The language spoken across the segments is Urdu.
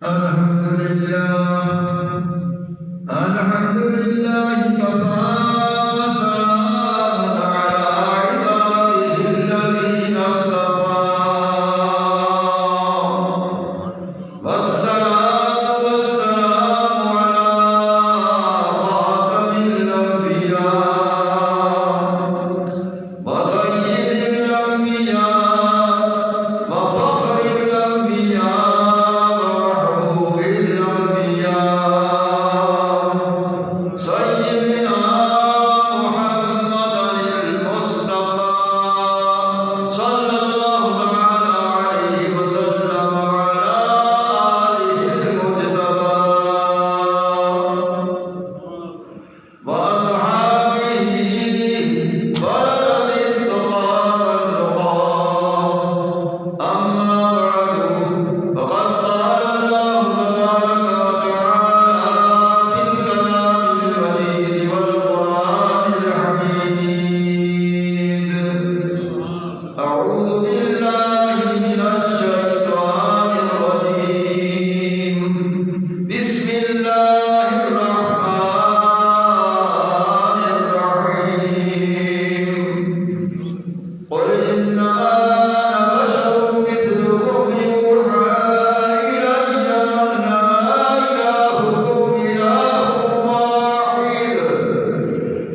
الحمد لله الحمد لله كفى سلام على عباده الذين اصطفى والصلاة والسلام على خاتم الأنبياء وسيد الأنبياء وفخر الأنبياء ومحبوب الأنبياء سيدنا محمد المصطفى صلى الله تعالى عليه وسلم وعلى آله المجتبى وأصحابه ورد التقى والنقى أما بعد فقد قال الله تبارك وتعالى في الكلام المجيد والقرآن الحميد أعوذ بالله من الشيطان الرجيم بسم الله الرحمن الرحيم قل إنما أنا بشر مثلكم يوحى إلي أنما إلهكم إله واحد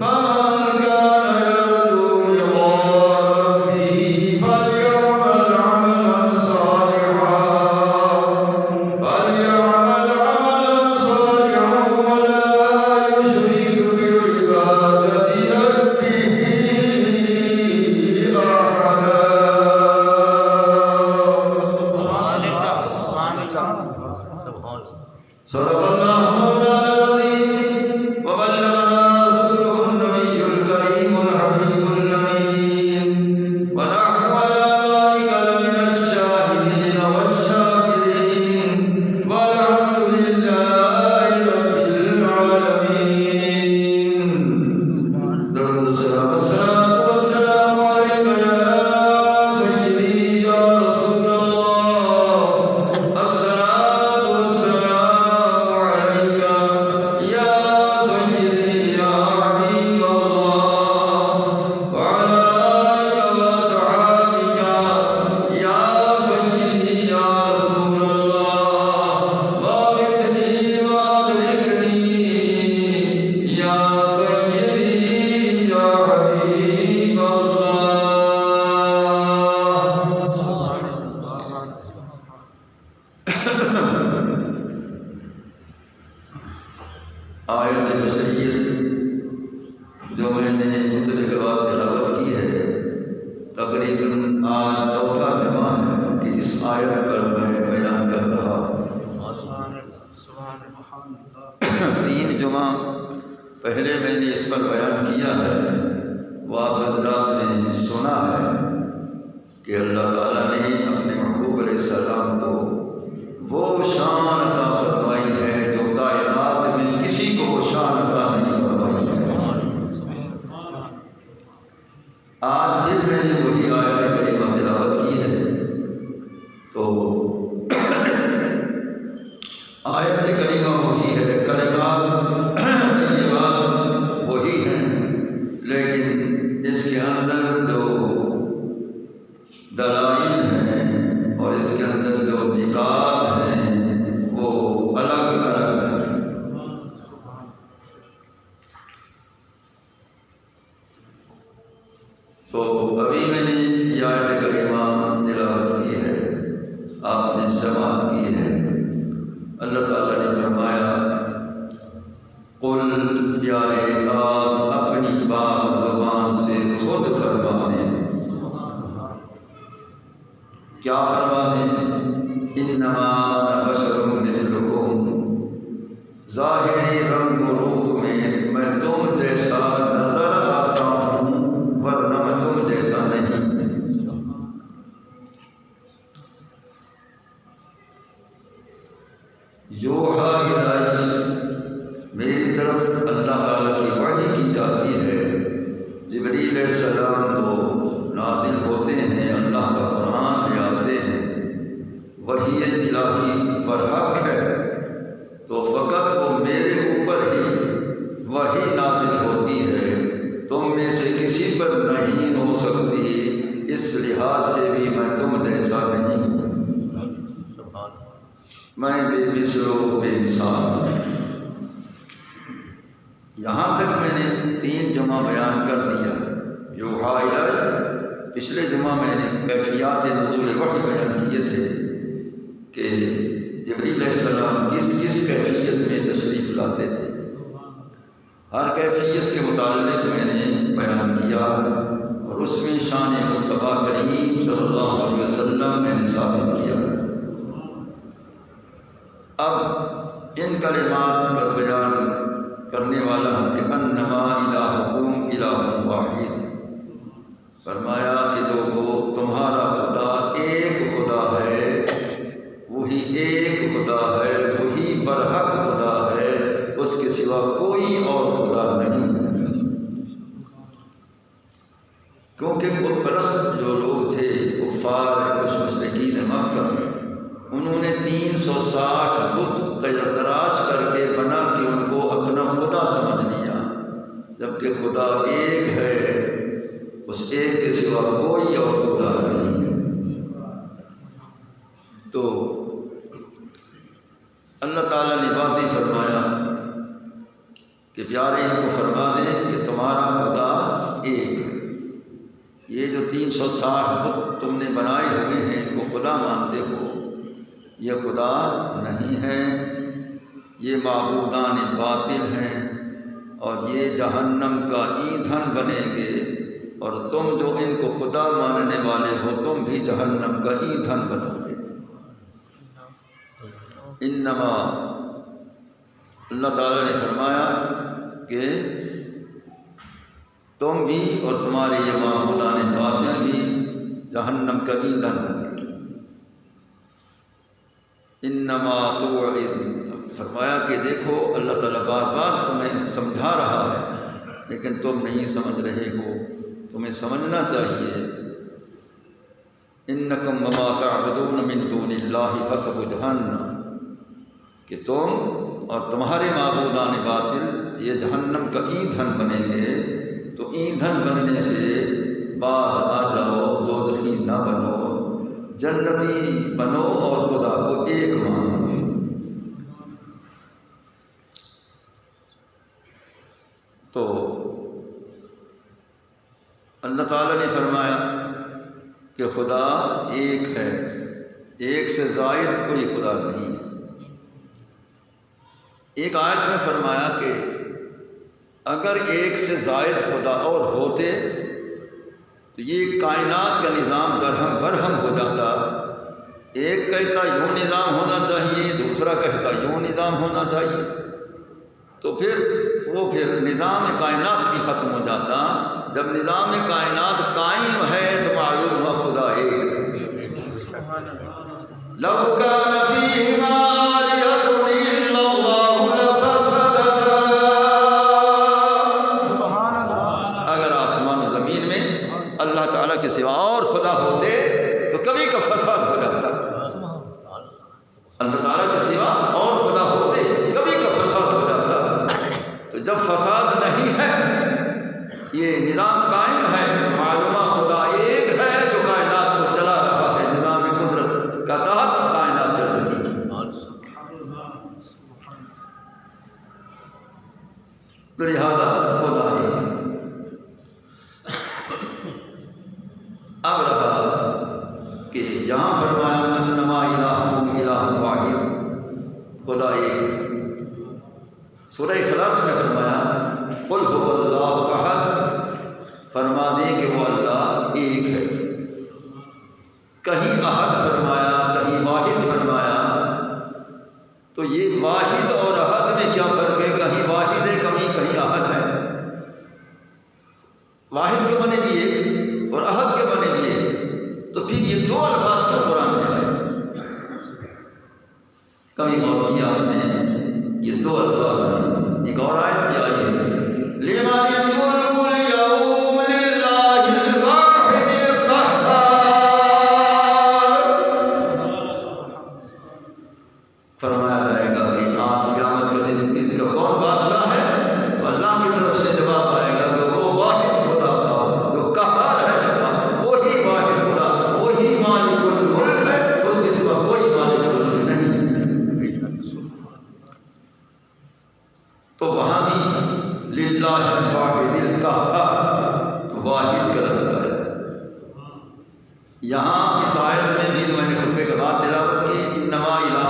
فمن كان يرجو لقاء ربه فليعمل عملا صالحا ولا يشرك بعبادة ربه صدق الله مولانا العظيم وبلغنا رسوله النبي الكريم الحبيب الأمين ونحن على ذلك لمن الشاهدين والشاكرين والحمد لله رب العالمين. درود السلام والصلاة والسلام عليك يا سيدي يا رسول الله. الصلاة والسلام عليك يا سيدي يا حبيب الله وعلى آلك وأصحابك يا سيدي يا رسول الله. واغثني وأدركني يا سيدي يا حبيب الله. آیت مسید جو میں نے خطبے کے بعد تلاوت کی ہے تقریباً آج چوتھا جمعہ ہے کہ اس آیت پر میں بیان کر رہا ہوں. 3 جمعہ پہلے میں نے اس پر بیان کیا ہے. وہ آپ حضرات نے سنا ہے کہ اللہ تعالیٰ نے اپنے محبوب علیہ السلام کو وہ شان عطا فرمائی ہے جو کائنات میں کسی کو وہ شان عطا نہیں فرمائی ہے. آج پھر میں نے وہی آیت کریمہ تلاوت کی ہے تو آیت کریمہ وہی ہے، کلمات طیبات وہی ہیں، لیکن اس کے اندر جو دلائل ہیں اور اس کے اندر جو نکات ہیں وہ الگ الگ ہیں. تو ابھی میں نے یہ آیت کریمہ تلاوت کی ہے، آپ نے سماعت کی ہے. اللہ تعالیٰ نے فرمایا قل پیارے آپ اپنی بات زبان سے خود فرما دیں. کیا فرما دیں؟ انما انا بشر مثلکم، ظاہری رنگ و روپ میں تم جیسا نظر آتا ہوں ورنہ میں تم جیسا نہیں. یوحا الی، میری طرف اللہ تعالیٰ کی وحی کی جاتی ہے. جبریل علیہ السلام کو نازل ہوتے ہیں، اللہ کا قرآن لے آتے ہیں. وحی الہی پر حق ہے میں بے مثل و بے مثال. یہاں تک میں نے 3 جمعہ بیان کر دیا. یوحا الی، پچھلے جمعہ میں نے کیفیات نزول وحی بیان کیے تھے کہ جبریل علیہ السلام کس کس کیفیت میں تشریف لاتے تھے. ہر کیفیت کے متعلق میں نے بیان کیا اور اس میں شان مصطفیٰ کریم صلی اللہ علیہ وسلم میں نے ثابت کیا. اب ان کلمات پر بیان کرنے والا ہوں کہ انما الہکم الہ واحد. فرمایا کہ لوگو تمہارا خدا ایک خدا ہے، وہی ایک خدا ہے، وہی برحق خدا ہے، اس کے سوا کوئی اور خدا نہیں. کیونکہ بت پرست جو لوگ تھے کفار کچھ مشرکین مکہ، انہوں نے 360 بت تراش کر کے بنا کے ان کو اپنا خدا سمجھ لیا، جبکہ خدا ایک ہے، اس ایک کے سوا کوئی اور خدا نہیں. تو اللہ تعالیٰ نے واضح فرمایا کہ پیارے ان کو فرما دیں کہ تمہارا خدا ایک ہے. یہ جو 360 بت تم نے بنائے ہوئے ہیں ان کو خدا مانتے ہو، یہ خدا نہیں ہے، یہ معبودان باطل ہیں اور یہ جہنم کا ایندھن بنیں گے، اور تم جو ان کو خدا ماننے والے ہو تم بھی جہنم کا ایندھن بنو گے. انما اللہ تعالیٰ نے فرمایا کہ تم بھی اور تمہارے یہ معبودان باطل بھی جہنم کا ایندھن ہوں گے. انما توعد، فرمایا کہ دیکھو اللہ تعالیٰ بار بار تمہیں سمجھا رہا ہے لیکن تم نہیں سمجھ رہے ہو، تمہیں سمجھنا چاہیے. انکم وما تعبدون من دون اللہ حسب جہنم، کہ تم اور تمہارے معبودان باطل یہ جہنم کا ایندھن بنیں گے. تو ایندھن بننے سے باز آ جاؤ، دوزخی نہ بنو، جنتی بنو اور خدا کو ایک مانو. تو اللہ تعالیٰ نے فرمایا کہ خدا ایک ہے، ایک سے زائد کوئی خدا نہیں ہے. ایک آیت میں فرمایا کہ اگر ایک سے زائد خدا اور ہوتے تو یہ کائنات کا نظام درہم برہم ہو جاتا. ایک کہتا یوں نظام ہونا چاہیے، دوسرا کہتا یوں نظام ہونا چاہیے، تو پھر نظام کائنات بھی ختم ہو جاتا. جب نظام کائنات قائم ہے تو معلوم ہوا خدا ایک. لو کان فیہما آلہۃ الا اللہ لفسدتا، اگر آسمان و زمین میں اللہ تعالیٰ کے سوا اور خدا ہوتے تو کبھی کا فساد ہو جاتا. اللہ تعالیٰ کے سوا اور خدا ہوتے کبھی کا فساد ہو جاتا. تو جب فساد نہیں ہے، یہ نظام قائم ہے، معلومہ خدا ایک ہے جو کائنات کو چلا رہا ہے، نظام قدرت کا تحت کائنات چل رہی ہے. لہذا خدا ایک. اب رہا کہ یہاں فرمایا انما الہکم الہ واحد، خدا ایک. سورہ اخلاص میں فرمایا قل هو اللہ احد، فرما دے کہ وہ اللہ ایک ہے. کہیں احد فرمایا، کہیں واحد فرمایا. تو یہ واحد اور احد میں کیا فرق ہے؟ کہیں واحد ہے، کہیں احد ہے. واحد کے معنی بھی ایک اور احد کے معنی بھی ایک. تو پھر یہ دو الفاظ کا قرآن میں آئے. کبھی غور کیا آپ نے یہ دو الفاظ ہیں. ایک اور آیت بھی آئی ہے لمن الملک اليوم للہ الواحد القہار. فرمایا جائے گا کہ آج قیامت کے دن اس کا کون بادشاہ ہے؟ تو اللہ کی طرف سے جواب آئے گا کہ وہ واحد خدا کا جو قہار ہے، جب وہی واحد خدا، وہی مالک الملک ہے، اس کے سوا کوئی مالک الملک نہیں.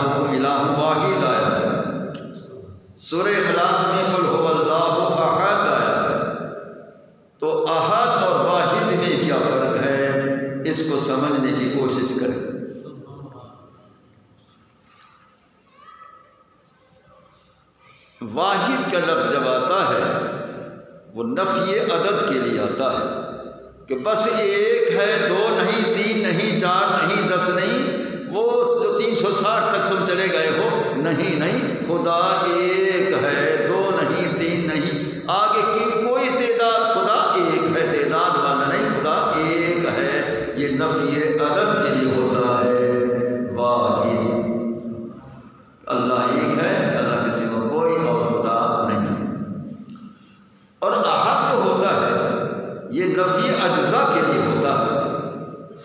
الہکم الہ واحد آیا ہے، سورہ اخلاص میں قل هو اللہ احد آیا ہے۔ تو احد اور واحد میں کیا فرق ہے، اس کو سمجھنے کی کوشش کریں۔ واحد کا لفظ جب آتا ہے وہ نفی عدد کے لیے آتا ہے کہ بس ایک ہے، دو نہیں، تین نہیں، چار نہیں، 10 نہیں، وہ جو 360 تک تم چلے گئے ہو، نہیں نہیں، خدا ایک ہے، دو نہیں، تین نہیں، آگے کی کوئی تعداد، خدا ایک ہے، تعداد والا نہیں، خدا ایک ہے۔ یہ نفی عدد کے لیے ہوتا ہے واحد، اللہ ایک ہے، اللہ کے سوا کوئی اور خدا نہیں۔ اور احد جو ہوتا ہے یہ نفی اجزا کے لیے ہوتا ہے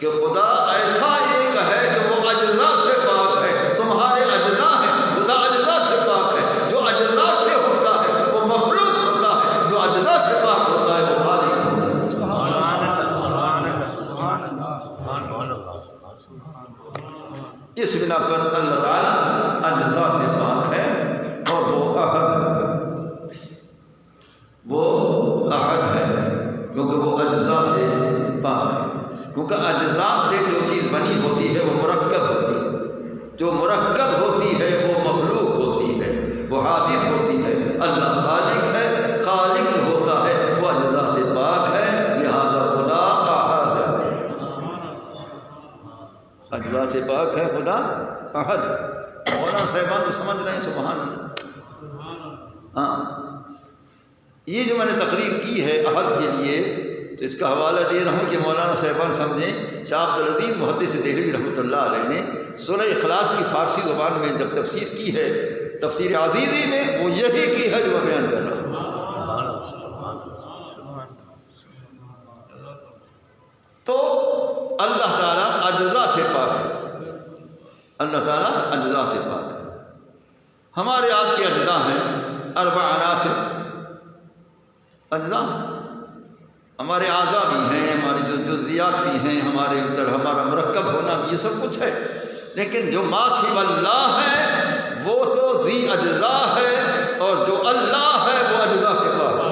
کہ خدا ایسا ایک ہے کہ وہ اجزا سے پاک ہے، تمہارے اجزا ہیں، خدا اجزا سے پاک ہے، جو اجزا سے ہوتا ہے وہ مخلوق ہوتا ہے، جو اجزا سے پاک ہوتا ہے وہ خالق ہوتا ہے۔ سبحان اللہ، سبحان اللہ۔ اس بنا پر اللہ تعالیٰ اجزا سے پاک ہے اور وہ احد ہے، کیونکہ وہ اجزا سے پاک ہے، کیونکہ اجزا سے جو چیز بنی ہوتی ہے وہ مرکب ہوتی ہے، جو مرکب ہوتی ہے وہ مخلوق ہوتی ہے، وہ حادث ہوتی ہے۔ اللہ خالق ہے، خالق ہوتا ہے، وہ اجزا سے پاک ہے، لہذا خدا احد ہے، اجزا سے پاک ہے، خدا احد ہے۔ مولانا صاحبان کو سمجھ رہے ہیں؟ سبحان اللہ۔ ہاں، یہ جو میں نے تقریر کی ہے احد کے لیے، تو اس کا حوالہ دے رہا ہوں کہ مولانا صاحبان سمجھیں، شاہ عبدالعزیز محدث دہلوی رحمۃ اللہ علیہ نے سورہ اخلاص کی فارسی زبان میں جب تفسیر کی ہے، تفسیر عزیزی میں، وہ یہی کی ہے جو میں بیان کر رہا ہوں۔ تو اللہ تعالیٰ اجزا سے پاک ہے، اللہ تعالیٰ اجزا سے پاک ہے۔ ہمارے آپ کے اجزا ہیں 4 عناصر اجزا، ہمارے اعضاء بھی ہیں، ہماری جو جزیات بھی ہیں، ہمارے اندر ہمارا مرکب ہونا بھی، یہ سب کچھ ہے، لیکن جو ما سوی اللہ ہے وہ تو ذی اجزا ہے، اور جو اللہ ہے وہ اجزا سے پاک ہے۔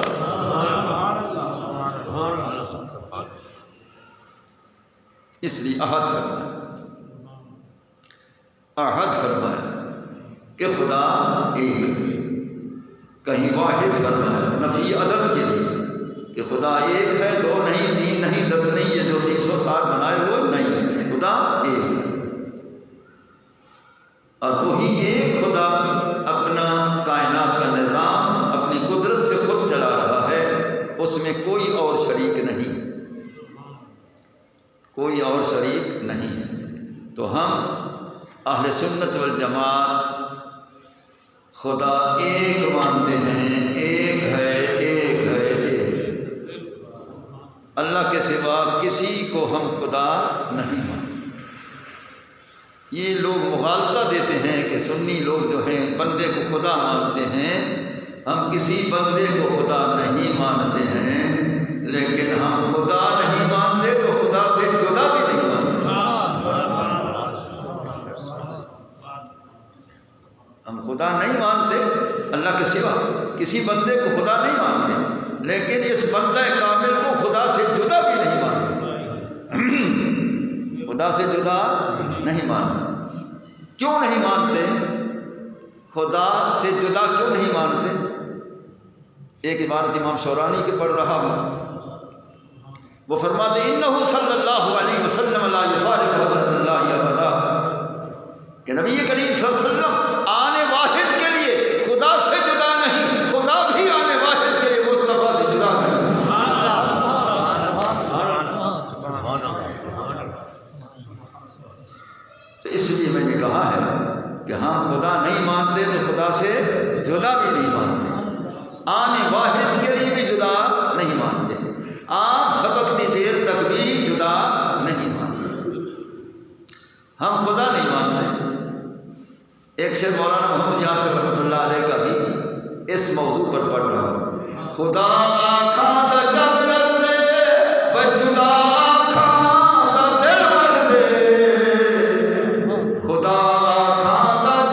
اس لیے احد فرمایا کہ خدا ایک، کہیں واحد فرمایا نفی عدد کے لیے کہ خدا ایک ہے، 2 نہیں، 3 نہیں، 10 نہیں، یہ جو 360 بنائے وہ نہیں، خدا ایک۔ اور وہی ایک خدا اپنا کائنات کا نظام اپنی قدرت سے خود چلا رہا ہے، اس میں کوئی اور شریک نہیں، کوئی اور شریک نہیں ہے۔ تو ہم اہل سنت والجماعت خدا ایک مانتے ہیں، ایک ہے، ایک ہے، ایک، اللہ کے سوا کسی کو ہم خدا نہیں مانتے۔ یہ لوگ مغالطہ دیتے ہیں کہ سنی لوگ جو ہیں بندے کو خدا مانتے ہیں، ہم کسی بندے کو خدا نہیں مانتے ہیں، لیکن ہم خدا نہیں مانتے تو خدا سے جدا بھی نہیں مانتے۔ ہم خدا نہیں مانتے اللہ کے سوا، کسی بندے کو خدا نہیں مانتے، لیکن اس بندہ کامل کو خدا سے جدا بھی نہیں مانتے، خدا سے جدا نہیں مانتے۔ کیوں نہیں مانتے؟ خدا سے جدا کیوں نہیں مانتے؟ ایک عبارت امام شورانی کی پڑھ رہا ہوں، وہ فرماتے انہ صلی اللہ علیہ وسلم لا یفارق حضرت اللہ ابدا، کہ نبی کریم صلی اللہ علیہ وسلم آنے واحد کے لیے خدا سے جدا نہیں، خدا بھی آنے واحد کے لیے مصطفیٰ سے جدا نہیں۔ تو اس لیے میں نے کہا ہے کہ ہم خدا نہیں مانتے تو خدا سے جدا بھی نہیں مانتے، آنے واحد کے لیے بھی جدا نہیں مانتے، آپ جھپکتی دیر تک بھی جدا نہیں مانتے، ہم خدا نہیں مانتے۔ ایک شعر مولانا محمد یاسر رحمۃ اللہ علیہ کا بھی اس موضوع پر پڑھ رہا ہوں، خدا آخا دا جب لگے وجدا آخا دا دل بندے، خدا آخا دا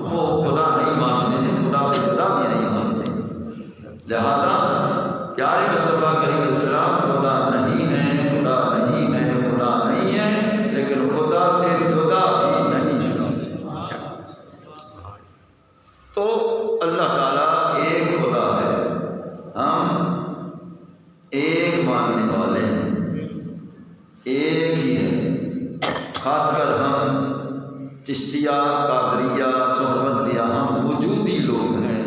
وہ خدا نہیں مانتے ہیں، خدا سے خدا بھی نہیں مانتے۔ لہذا پیارے مصطفیٰ کریم السلام خدا نہیں ہے، خدا نہیں ہے، خدا نہیں ہے، لیکن خدا سے جدا بھی نہیں ہے۔ تو اللہ تعالیٰ ایک خدا ہے، ہم ایک ماننے والے ہیں، ایک ہی ہے۔ خاص کر ہم چشتیہ، قادریہ، سہروردیہ، ہم وجودی لوگ ہیں،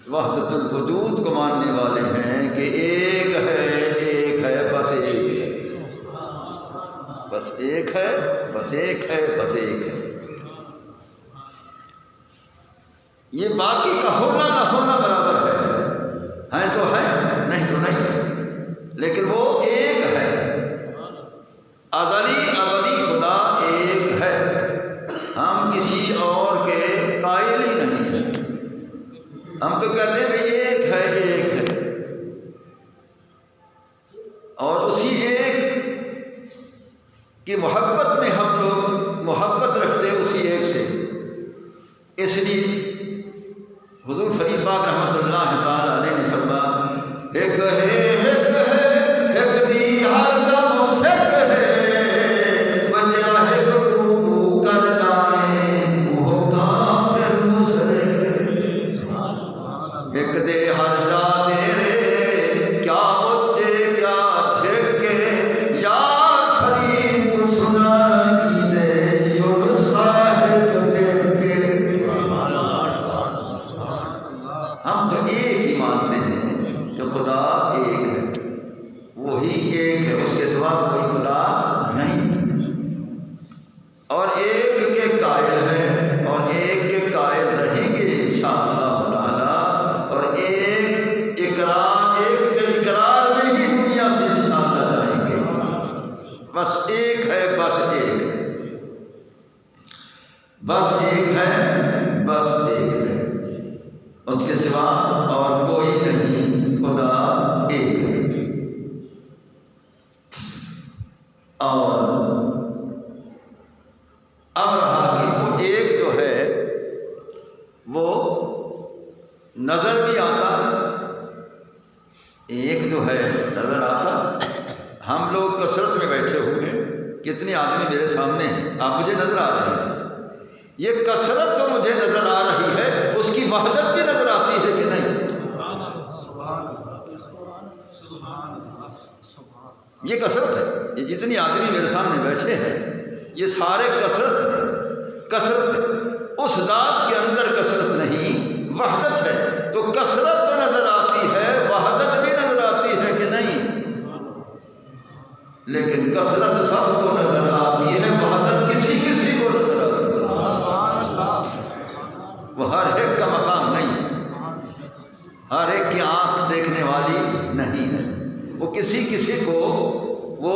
وحدت الوجود کو ماننے والے ہیں کہ ایک ہے، بس ایک ہے، بس ایک ہے، بس ایک ہے، بس ایک ہے۔ یہ باقی کا ہونا نہ ہونا برابر ہے تو ہے، نہیں تو نہیں، لیکن وہ ایک ہے، ازلی ابدی خدا ایک ہے، ہم کسی اور کے قائل ہی نہیں ہیں۔ ہم تو کہتے ہیں کہ ایک ہے، ایک ہے، اور اسی ایک کی محبت میں ہم لوگ محبت رکھتے ہیں، اسی ایک سے۔ اس لیے حضور فرید پاک رحمۃ اللہ تعالی علیہ نے فرمایا، ایک دی ہر دم سک ہے، بجا ہے کو کر جانے وہ کافر مشرک ہے، ایک دے ہر جا دے رے کیا بچے کیا جھکے، یا فرید کو سنا کی دے یونس صاحب دیکھ کے۔ ہم تو ایک ہی مانتے ہیں کہ خدا ایک ہے، وہی ایک ہے، اس کے سوا کوئی خدا نہیں، اور ایک کے قائل ہیں اور ایک کے قائل رہیں گے انشاءاللہ تعالی، اور ایک کے اقرار میں ہی دنیا سے انشاءاللہ جائیں گے۔ بس ایک ہے، بس ایک ہے، بس ایک ہے، بس ایک ہے، اس کے سوا اور کوئی نہیں، خدا ایک ہے۔ اور اب رہا کہ وہ ایک جو ہے وہ نظر بھی آتا، ایک جو ہے نظر آتا۔ ہم لوگ کثرت میں بیٹھے ہوئے ہیں، کتنے آدمی میرے سامنے ہیں، آپ مجھے نظر آ رہے ہیں، یہ کثرت تو مجھے نظر آ رہی ہے، اس کی وحدت بھی نظر آتی ہے کہ نہیں؟ یہ کثرت ہے، یہ جتنی آدمی میرے سامنے بیٹھے ہیں یہ سارے کثرت ہے، کثرت ہے، اس ذات کے اندر کثرت نہیں، وحدت ہے، تو کثرت نظر آتی ہے، وحدت بھی نظر آتی ہے کہ نہیں؟ لیکن کثرت سب کو نظر آتی ہے، وحدت کسی کسی کو نظر آتی ہے، وہ ہر ایک کا مقام نہیں، ہر ایک کی آنکھ دیکھنے والی نہیں ہے، وہ کسی کسی کو وہ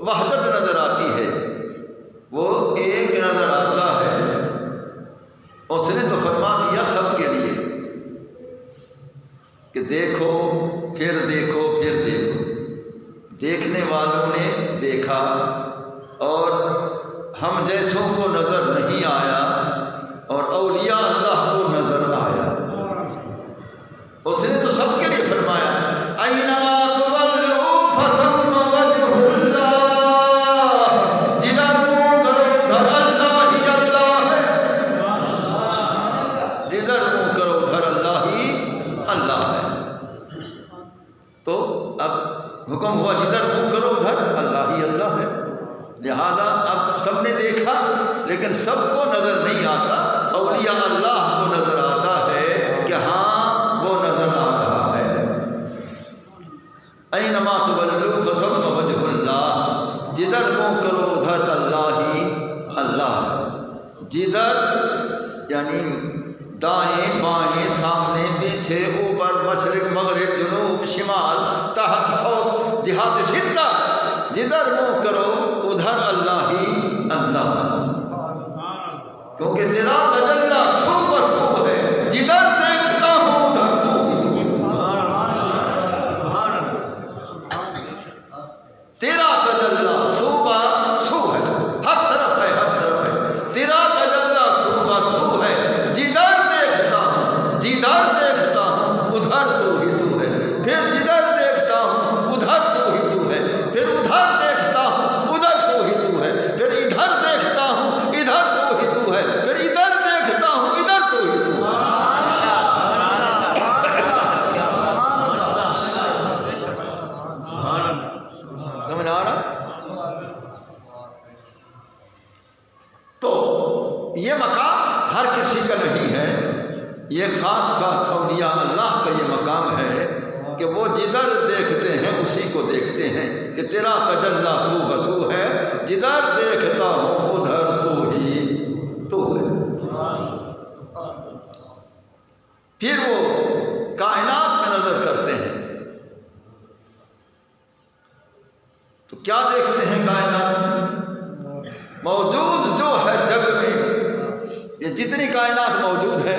وحدت نظر آتی ہے، وہ ایک نظر آتا ہے۔ اس نے تو فرما دیا سب کے لیے کہ دیکھو پھر دیکھو پھر دیکھو، دیکھنے والوں نے دیکھا اور ہم جیسوں کو نظر نہیں آیا، اور اولیاء اللہ کو نظر آیا۔ اس نے تو سب کے لیے فرمایا، اینما تولوا فثم وجہ اللہ، جدھر منہ کرو ادھر اللہ ہی اللہ ہے، جدھر منہ کرو ادھر اللہ ہی اللہ ہے۔ تو اب حکم ہوا جدھر منہ کرو ادھر اللہ ہی اللہ ہے، لہذا اب سب نے دیکھا لیکن سب کو نظر نہیں آتا، اولیاء اللہ کو نظر آتا ہے کہ ہاں وہ نظر آ رہا ہے۔ اینما تولوا فثم وجہ اللہ، جدھر منہ کرو ادھر اللہ ہی اللہ ہے، جدھر یعنی دائیں بائیں سامنے پیچھے اوپر مشرق مغرب جنوب شمال تحت فوق جہات ستہ، جدھر منہ کرو ادھر اللہ ہی اللہ ہے، کیونکہ تیرا تجلی سو بسو ہے، جدھر دیکھتا ہوں ادھر تو بھی تو، تیرا تجلی سو بسو ہے، ہر طرف ہے، ہر طرف ہے، تیرا تجلی سو بسو ہر کسی کا نہیں ہے، یہ خاص خاص اولیاء اللہ کا یہ مقام ہے کہ وہ جدھر دیکھتے ہیں اسی کو دیکھتے ہیں، کہ تیرا تجلی سو بسو ہے، جدھر دیکھتا ہوں ادھر تو ہی تو ہے۔ پھر وہ کائنات میں نظر کرتے ہیں تو کیا دیکھتے ہیں؟ کائنات موجود جو ہے جگ میں، یہ جتنی کائنات موجود ہے،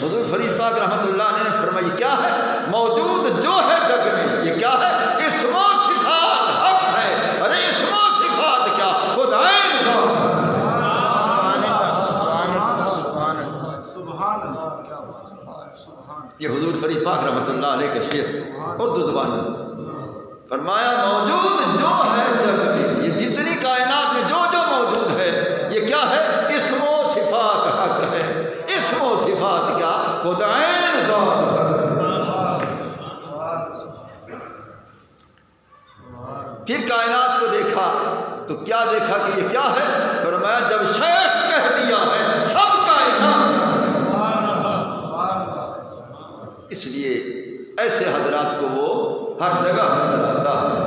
حضور فرید پاک رحمۃ اللہ علیہ نے فرمائی کیا ہے؟ موجود جو ہے جگ میں یہ کیا ہے؟ اسم و صفات حق ہے۔ ارے اسم و صفات کیا، خود عین ذات ہے۔ یہ حضور فرید پاک رحمۃ اللہ علیہ کا شعر اردو زبان میں فرمایا، موجود جو ہے جگ میں، یہ جتنی کائنات میں جو جو موجود ہے یہ کیا ہے؟ اسم و صفات حق ہے۔ اسم و صفات کیا، خود عین ذات ہے۔ پھر کائنات کو دیکھا تو کیا دیکھا کہ یہ کیا ہے؟ فرمایا جب شیخ کہہ دیا ہے سب کائنات، اس لیے ایسے حضرات کو وہ ہر جگہ نظر آتا ہے،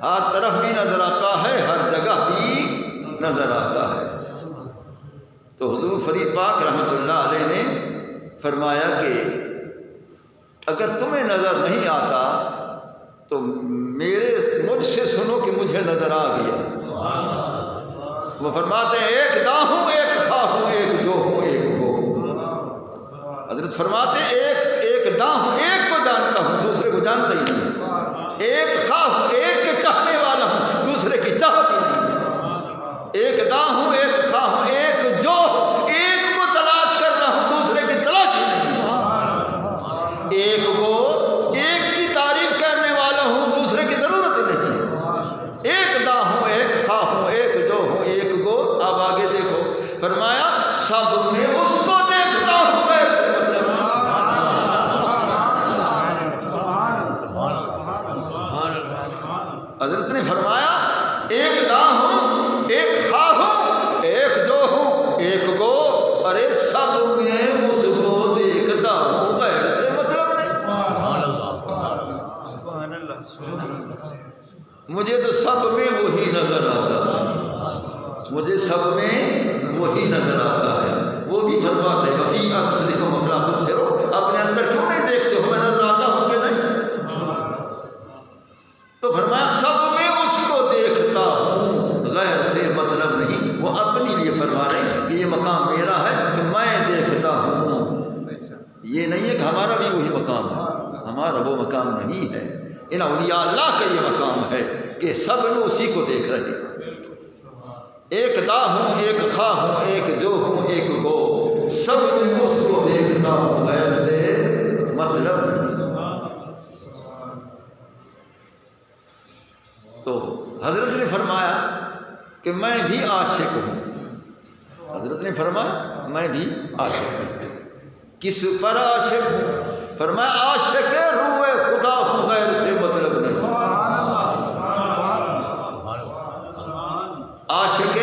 ہر طرف بھی نظر آتا ہے، ہر جگہ بھی نظر آتا ہے۔ تو حضور فرید پاک رحمۃ اللہ علیہ نے فرمایا کہ اگر تمہیں نظر نہیں آتا تو مجھ سے سنو کہ مجھے نظر آ گیا۔ وہ فرماتے ہیں ایک دا ہوں، ایک خواہ ہوں، ایک جو ہوں، ایک گو۔ حضرت فرماتے ہیں ایک دا ہوں، ایک کو جانتا ہوں، دوسرے کو جانتا ہی نہیں۔ ایک خواہ ہوں، ایک کے چاہنے والا ہوں، دوسرے کی چاہت ہی نہیں۔ ایک دا ہوں، ایک خواہ ہوں، ایک جو ہوں، ایک کو تلاش کر رہا ہوں، دوسرے کی تلاش ہی نہیں۔ ایک کو ایک کی تعریف کرنے والا ہوں، دوسرے کی ضرورت ہی نہیں۔ ایک دا ہوں، ایک خواہ ہوں، ایک جو ہوں، ایک گو۔ اب آگے دیکھو، فرمایا سب میں اس کو دیکھتا ہوں۔ حضرت نے فرمایا ایک دا ہوں، ایک خواہ ہوں، ایک جو ہوں، ایک گو، ارے سب میں اس کو دیکھتا ہوں، غیر سے مطلب نہیں۔ مجھے تو سب میں وہی نظر آتا، مجھے سب میں وہی نظر آتا ہے۔ وہ بھی فرماتے ہیں وفی انفسکم افلا تبصرون، اپنے اندر کیوں نہیں دیکھتے ہو میں نظر آتا ہوں کہ نہیں؟ تو فرمایا سب میں اس کو دیکھتا ہوں، غیر سے مطلب نہیں۔ وہ اپنے لیے فرما رہے ہیں کہ یہ مقام میرا ہے کہ میں دیکھتا ہوں، یہ نہیں ہے کہ ہمارا بھی وہی مقام ہے، ہمارا وہ مقام نہیں ہے۔ ان اولیاء اللہ کا یہ مقام ہے کہ سب نے اسی کو دیکھ رہے۔ ایک دا ہوں، ایک خواہ ہوں، ایک جو ہوں، ایک گو، سب میں اس کو دیکھتا ہوں، غیر سے مطلب نہیں۔ تو حضرت نے فرمایا کہ میں بھی عاشق ہوں۔ حضرت نے فرمایا میں بھی عاشق ہوں۔ کس پر عاشق ہوں؟ فرمایا عاشق روح خدا ہوں، غیر سے مطلب نہیں۔ عاشق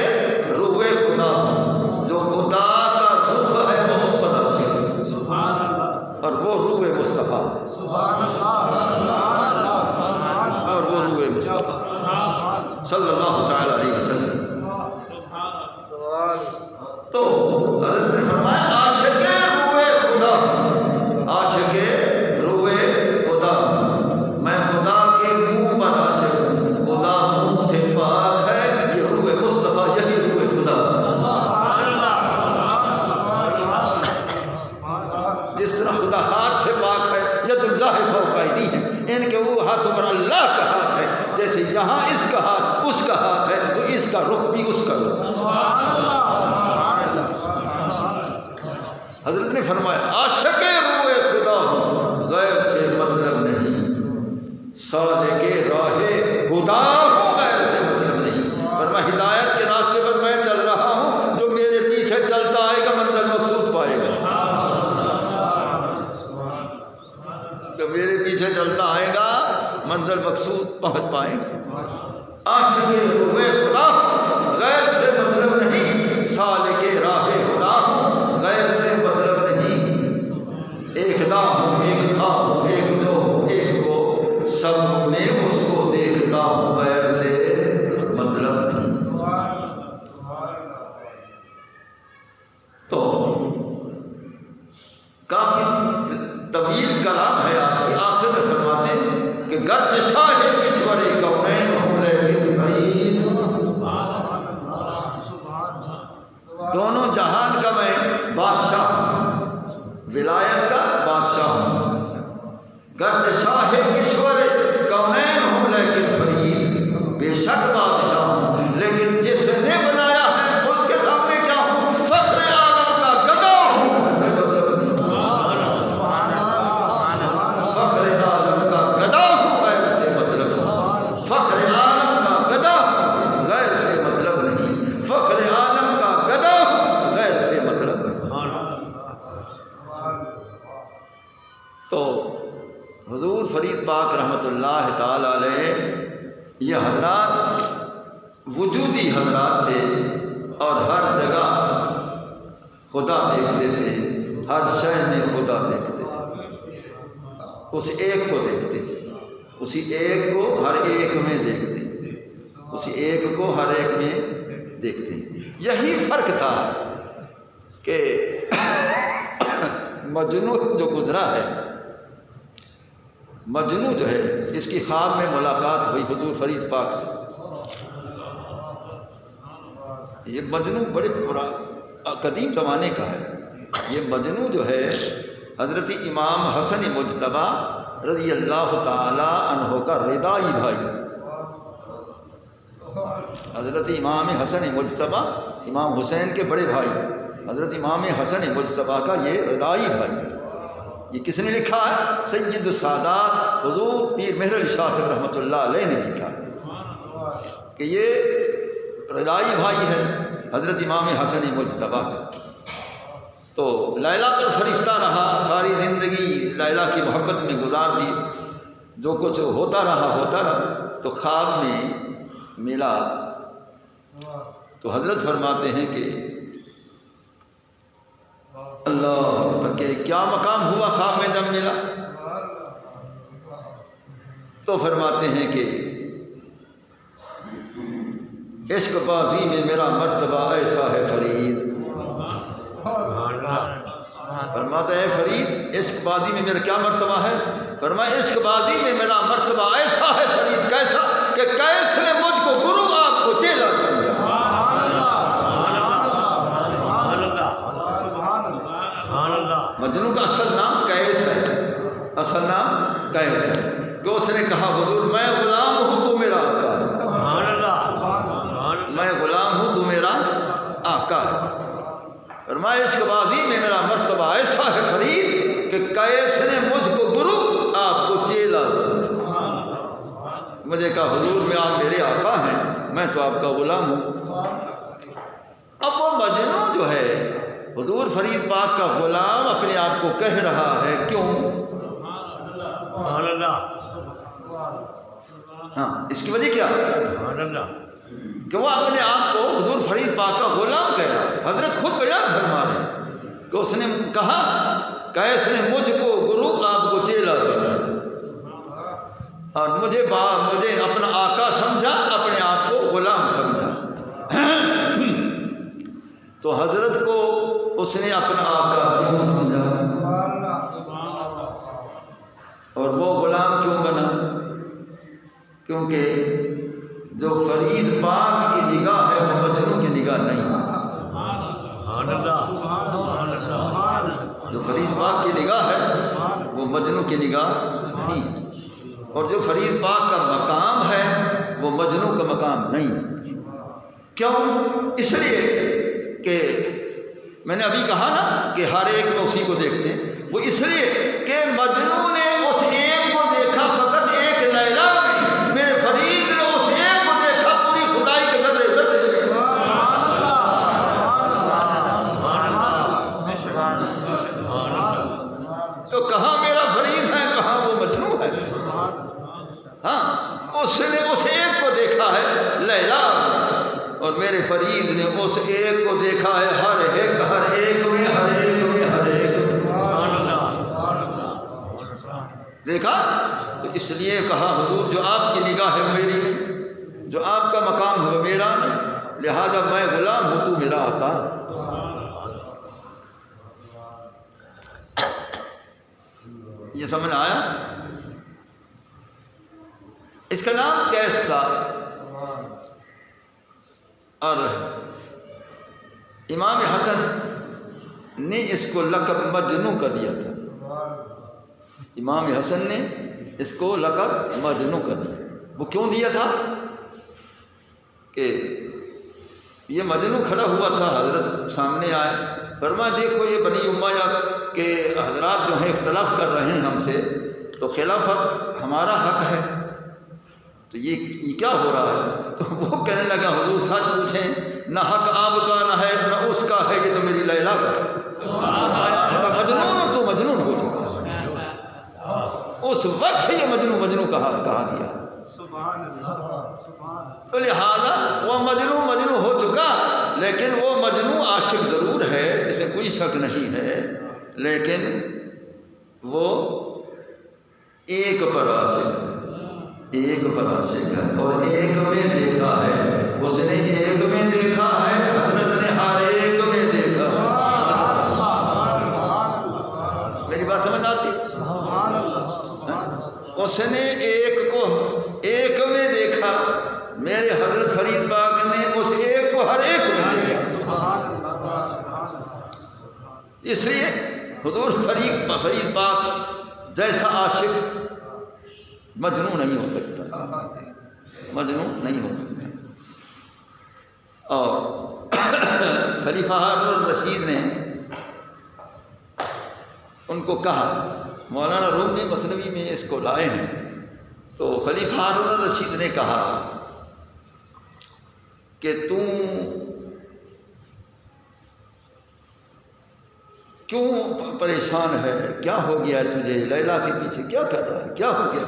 روح خدا ہوں، جو خدا کا روح ہے وہ اس پر عاشق ہے، اور وہ روح مصطفیٰ، اور وہ روح مصطفیٰ صلی اللہ تعالی علیہ وسلم۔ تو حضرت نے فرمایا عاشق روح خدا، عاشق روح خدا، میں خدا کے منہ پر عاشق ہوں، خدا منہ سے پاک ہے، یہ روح مصطفیٰ، یہی روح خدا۔ جس طرح خدا ہاتھ سے پاک ہے، ید اللہ فوق ایدیہم، ان کے وہ ہاتھوں پر اللہ کا ہاتھ ہے، جیسے یہاں اس کا ہاتھ اس کا ہاتھ ہے تو اس کا رخ بھی اس کا رخ۔ حضرت نے فرمایا عاشق روح خدا ہوں، غیر سے مطلب نہیں، سالک راہ خدا ہوں، غیر سے مطلب نہیں۔ فرمایا ہدایت کے راستے پر میں چل رہا ہوں، جو میرے پیچھے چلتا آئے گا منزل مقصود پائے گا، جو میرے پیچھے چلتا آئے گا منزل مقصود پہنچ پائے گا۔ عاشق روح خدا ہوں، غیر سے مطلب نہیں، سالک راہ خدا ہوں، کافی طویل کلام ہے آپ کے، آخر میں فرماتے ہیں کہ گرچہ شاہ کشور کونین ہوں لیکن فرید، دونوں جہان کا میں بادشاہ ہوں، ولایت کا بادشاہ ہوں، گرچہ شاہ کشور کونین ہوں لیکن فرید، بے شک بادشاہ ہوں لیکن جس نے بنایا ہے اس کے سامنے کیا ہوں؟ فخر عالم کا گدا ہوں۔ فخر عالم کا گدا ہوں، غیر سے مطلب نہیں۔ فخر عالم کا گدا ہوں، غیر سے مطلب نہیں۔ فخر عالم کا گدا ہوں، غیر سے مطلب نہیں۔ تو حضور فرید پاک رحمۃ اللہ تعالی علیہ یہ حضرات وجودی حضرات تھے، اور ہر جگہ خدا دیکھتے تھے، ہر شے میں خدا دیکھتے تھے، اس ایک کو دیکھتے، اسی ایک کو ہر ایک میں دیکھتے، اسی ایک کو ہر ایک میں دیکھتے۔ یہی فرق تھا کہ مجنو جو گزرا ہے، مجنو جو ہے اس کی خواب میں ملاقات ہوئی حضور فرید پاک سے۔ یہ مجنو بڑے قدیم زمانے کا ہے۔ یہ مجنو جو ہے حضرت امام حسن مجتبی رضی اللہ تعالی عنہ کا رضائی بھائی، حضرت امام حسن مجتبی امام حسین کے بڑے بھائی، حضرت امام حسن مجتبی کا یہ رضائی بھائی ہے۔ یہ کس نے لکھا ہے؟ سید السادات حضور پیر مہر علی شاہ صاحب رحمۃ اللہ علیہ نے لکھا ہے کہ یہ رضائی بھائی ہے حضرت امام حسن مجتبی۔ تو لیلا پر فرشتہ رہا، ساری زندگی لیلا کی محبت میں گزار دی، جو کچھ ہوتا رہا، تو خواب میں ملا تو حضرت فرماتے ہیں کہ اللہ کہ کیا مقام ہوا خواب میں جب ملا؟ تو فرماتے ہیں کہ عشق بازی میں میرا مرتبہ ایسا ہے فرید، فرماتے ہیں فرید عشق بازی میں میرا کیا مرتبہ ہے؟ فرمایا عشق بازی میں میرا مرتبہ ایسا ہے فرید، کیسا کہ کیس نے مجھ کو گرو آپ کو چیلا سمجھا۔ مجنو کا اصل نام قیس ہے، اصل نام قیس ہے، کہ اس نے کہا حضور میں غلام ہوں تو میرا آقا ہے، میں غلام ہوں تو میرا آقا ہے۔ فرمایا عشق بازی میں میرا مرتبہ ایسا ہے فرید کہ قیس نے مجھ کو گرو آپ کو چیلا سمجھا۔ مجھے کہا حضور میں آپ میرے آقا ہیں، میں تو آپ کا غلام ہوں۔ اب وہ مجنو جو ہے حضور فرید پاک کا غلام اپنے آپ کو کہہ رہا ہے، کیوں؟ ہاں، اس کی وجہ کیا کہ وہ اپنے آپ کو حضور فرید پاک کا غلام کہہ رہا ہے۔ حضرت خود بیان فرما رہے ہیں کہ اس نے کہا قیس نے مجھ کو گرو آپ کو چیلا سمجھا، اور مجھے اپنا آقا سمجھا، اپنے آپ کو غلام سمجھا۔ تو حضرت کو اس نے اپنا آقا کیوں سمجھا اور وہ غلام کیوں بنا؟ کیونکہ جو فرید پاک کی نگاہ ہے وہ مجنو کی نگاہ نہیں، جو فرید پاک کی نگاہ ہے وہ مجنو کی نگاہ نہیں، اور جو فرید پاک کا مقام ہے وہ مجنو کا مقام نہیں۔ کیوں؟ اس لیے کہ میں نے ابھی کہا نا کہ ہر ایک میں اسی کو دیکھتے ہیں، وہ اس لیے کہ مجنو نے اس ایک کو دیکھا، فقط ایک لیلا میں، میرے فرید نے اس ایک کو دیکھا پوری خدائی کے ذرے ذرے میں۔ تو کہاں میرا فرید ہے، کہاں وہ مجنو ہے؟ ہاں، اس نے اس ایک کو دیکھا ہے لیلا، اور میرے فرید نے اس ایک کو دیکھا ہے ہر ایک میں، ہر ایک میں دیکھا۔ تو اس لیے کہا حضور جو آپ کی نگاہ ہے میری نہیں، جو آپ کا مقام ہے میرا نہیں، لہذا میں غلام ہوں تو میرا آقا۔ یہ سمجھ آیا؟ اس کا نام قیس تھا، اور امام حسن نے اس کو لقب مجنوں کا دیا تھا۔ امام حسن نے اس کو لقب مجنوں کا دیا۔ وہ کیوں دیا تھا؟ کہ یہ مجنوں کھڑا ہوا تھا، حضرت سامنے آئے، فرمایا دیکھو یہ بنی امیہ کے حضرات جو ہیں اختلاف کر رہے ہیں ہم سے، تو خلافت ہمارا حق ہے، تو یہ کیا ہو رہا ہے؟ تو وہ کہنے لگا حضور سچ پوچھیں، نہ حق آپ کا نہ ہے نہ اس کا ہے، یہ تو میری لیلا کا ہے۔ مجنون تو مجنون ہو چکا، اس وقت سے یہ مجنوں کہا گیا۔ تو لہذا وہ مجنوں ہو چکا، لیکن وہ مجنوں عاشق ضرور ہے، اسے کوئی شک نہیں ہے، لیکن وہ ایک پر عاشق ہے، اور ایک میں دیکھا ہے، اس نے ایک میں دیکھا ہے، حضرت نے ہر ایک میں دیکھا ہے۔ میری بات سمجھ آتی؟ اس نے ایک میں دیکھا، میرے حضرت فرید پاک نے اس ایک کو ہر ایک میں دیکھا۔ اس لیے حضور فرید پاک جیسا عاشق مجنون نہیں ہو سکتا۔ اور خلیفہ ہارون الرشید نے ان کو کہا، مولانا روم نے مثنوی میں اس کو لائے ہیں، تو خلیفہ ہارون الرشید نے کہا کہ تم کیوں پریشان ہے؟ کیا ہو گیا تجھے؟ لیلا کے پیچھے کیا کر رہا ہے؟ کیا ہو گیا؟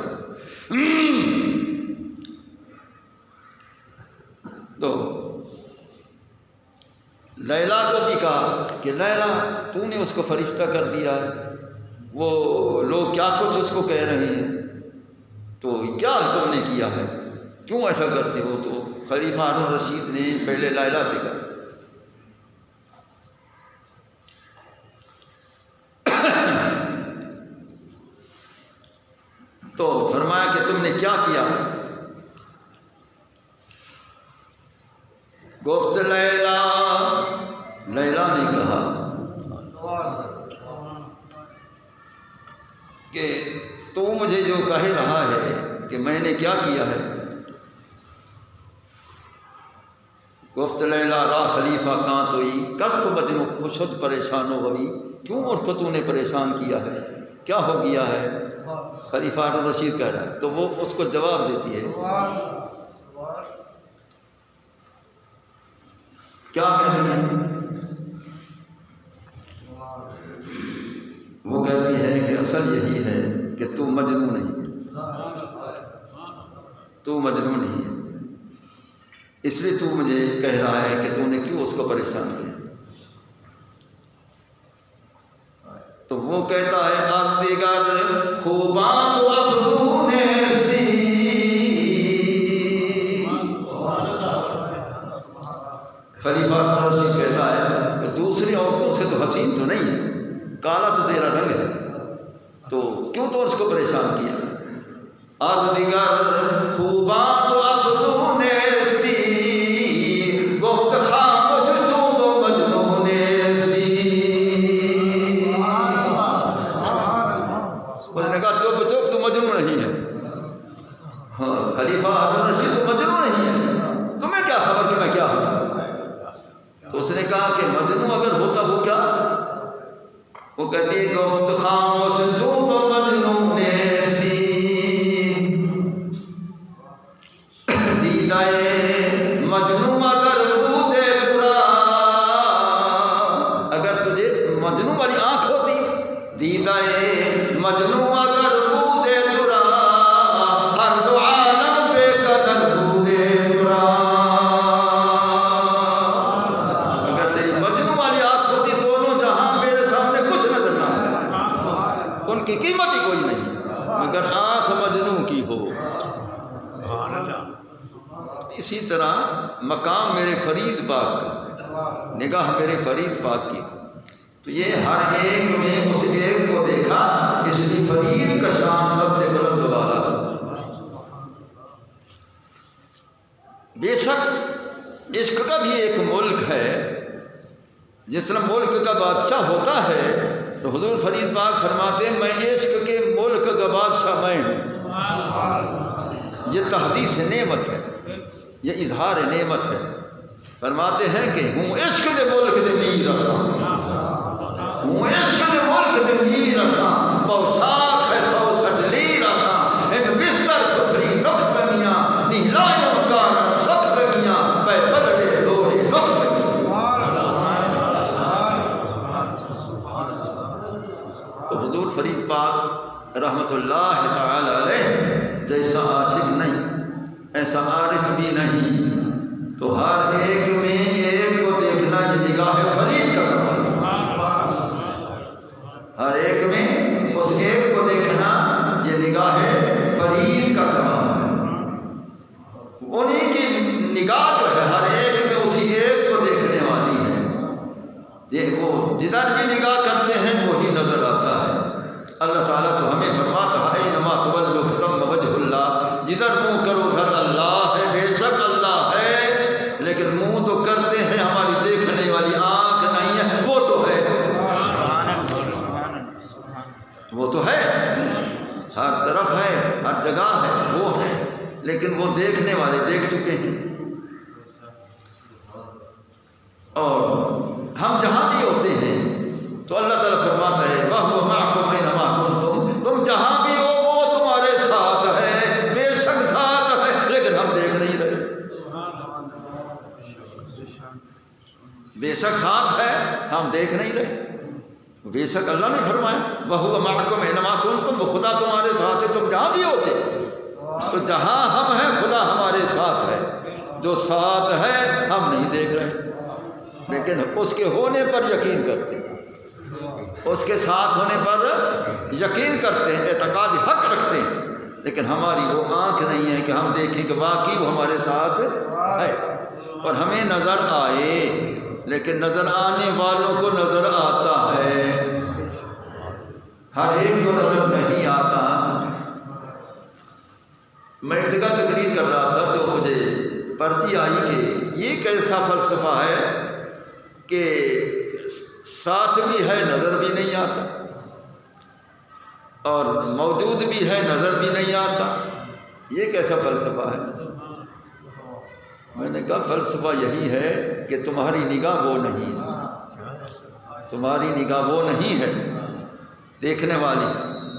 تو لیلا کو بھی کہا کہ لیلا تو نے اس کو فرشتہ کر دیا، وہ لوگ کیا کچھ اس کو کہہ رہے ہیں، تو کیا تم نے کیا ہے؟ کیوں ایسا کرتے ہو؟ تو خلیفہ ہارون الرشید نے پہلے لیلا سے کہا، تو فرمایا کہ تم نے کیا کیا؟ گفت لیلا نے کہا کہ تو مجھے جو کہہ رہا ہے کہ میں نے کیا کیا ہے؟ گفت لیلا را خلیفہ کہاں تو کست مجنوں خوشد پریشان ہو گئی، کیوں اس کو تو نے پریشان کیا ہے؟ کیا ہو گیا ہے؟ خلیفہ ہارون الرشید کہہ رہا ہے، تو وہ اس کو جواب دیتی ہے، کیا کہہ رہی ہے؟ وہ کہتی ہے کہ اصل یہی ہے کہ تو مجنون نہیں ہے، اس لیے تو مجھے کہہ رہا ہے کہ تو نے کیوں اس کو پریشان کیا؟ تو وہ کہتا ہے آج دیگر خوبان و افرون استی، خلیفہ الرشید کہتا ہے کہ دوسری عورتوں سے تو حسین تو نہیں ہے، کالا تو تیرا رنگ ہے، تو کیوں تو اس کو پریشان کیا؟ آج دیگر خوبان و افرون استی، گفت خاموش جو تو مجنون استی۔ اس نے کہا چپ تو مجنون نہیں ہے۔ ہاں، خلیفہ ہارون الرشید تو مجنون نہیں ہے، تمہیں کیا خبر کہ میں کیا ہوں؟ تو اس نے کہا کہ مجنون اگر ہوتا وہ کیا؟ وہ کہتی ہے گفت خاموش جو تو مجنون استی، دیدائے مجنون اگر بود ترا، اگر تجھے مجنون والی آنکھ ہوتی، دیدائے مجنون اگر بود ترا، ہر دو عالم بے قدر بود ترا، اگر تیری مجنون والی آنکھ ہوتی، دونوں جہاں میرے سامنے کچھ نظر نہ آئے، ان کی قیمت ہی کوئی نہیں، مگر آنکھ مجنون کی ہو۔ اسی طرح مقام میرے فرید پاک کا، نگاہ میرے فرید پاک کی، تو یہ ہر ایک میں اس ایک کو دیکھا، اس لیے فرید کا شان سب سے بلند والا۔ بے شک عشق کا بھی ایک ملک ہے، جس طرح ملک کا بادشاہ ہوتا ہے تو حضور فرید پاک فرماتے ہیں میں عشق کے ملک کا بادشاہ میں ہوں۔ یہ تحدیث نعمت ہے، یہ اظہار نعمت ہے۔ فرماتے ہیں کہ ہوں عشق دے ملک دے میر رساں، ہوں عشق دے ملک دے میر رساں، پوشاک ہے سو سٹلی رساں، ان بستر ستھری رکھ بمیاں، نہلائیوں کارن سکھ بمیاں، پہ بدلے لوڑے رکھ بمیاں۔ تو حضور فرید پاک رحمت اللہ تعالی علیہ جیسا عاشق نہیں، ایسا عارف بھی نہیں، تو ہر ایک میں ایک کو دیکھنا یہ نگاہ فرید کا کمال ہے۔ ہر ایک میں اس ایک کو دیکھنا یہ نگاہ فرید کا کمال ہے۔ انہی کی نگاہ جو ہے ہر ایک میں اسی ایک کو دیکھنے والی ہے۔ یہ وہ جدھر بھی نگاہ کرتے ہیں وہی نظر آتا ہے۔ اللہ تعالیٰ تو ہمیں فرماتا ہے اینما تولوا فثم وجہ اللہ، جدھر منہ کرو ادھر اللہ ہے۔ بے شک اللہ ہے، لیکن منہ تو کرتے ہیں، ہماری دیکھنے والی آنکھ نہیں ہے، وہ تو ہے، وہ تو ہے، ہر طرف ہے، ہر جگہ ہے، وہ ہے، لیکن وہ دیکھنے والے دیکھ چکے ہیں۔ اور ہم جہاں بھی ہوتے ہیں تو اللہ تعالیٰ فرماتا ہے وَهُوَ مَعَكُمْ أَيْنَمَا كُنتُمْ، تم جہاں بھی ہو وہ تمہارے ساتھ ہے، بے شک ساتھ ہے، لیکن ہم دیکھ نہیں رہے۔ بے شک ساتھ ہے، ہم دیکھ نہیں رہے۔ بے شک اللہ نے فرمایا وَهُوَ مَعَكُمْ أَيْنَمَا كُنتُمْ، وہ خدا تمہارے ساتھ ہے، تم جہاں بھی ہوتے، تو جہاں ہم ہیں خدا ہمارے ساتھ ہے، جو ساتھ ہے ہم نہیں دیکھ رہے، لیکن اس کے ہونے پر یقین کرتے ہیں، اس کے ساتھ ہونے پر یقین کرتے ہیں، اعتقاد حق رکھتے ہیں، لیکن ہماری وہ آنکھ نہیں ہے کہ ہم دیکھیں کہ واقعی وہ ہمارے ساتھ ہے اور ہمیں نظر آئے، لیکن نظر آنے والوں کو نظر آتا ہے، ہر ایک کو نظر نہیں آتا۔ میں ایک جگہ تقریر کر رہا تھا تو مجھے پرچی آئی کہ یہ کیسا فلسفہ ہے کہ ساتھ بھی ہے نظر بھی نہیں آتا، اور موجود بھی ہے نظر بھی نہیں آتا، یہ کیسا فلسفہ ہے؟ میں نے کہا فلسفہ یہی ہے کہ تمہاری نگاہ وہ نہیں ہے، تمہاری نگاہ وہ نہیں ہے دیکھنے والی۔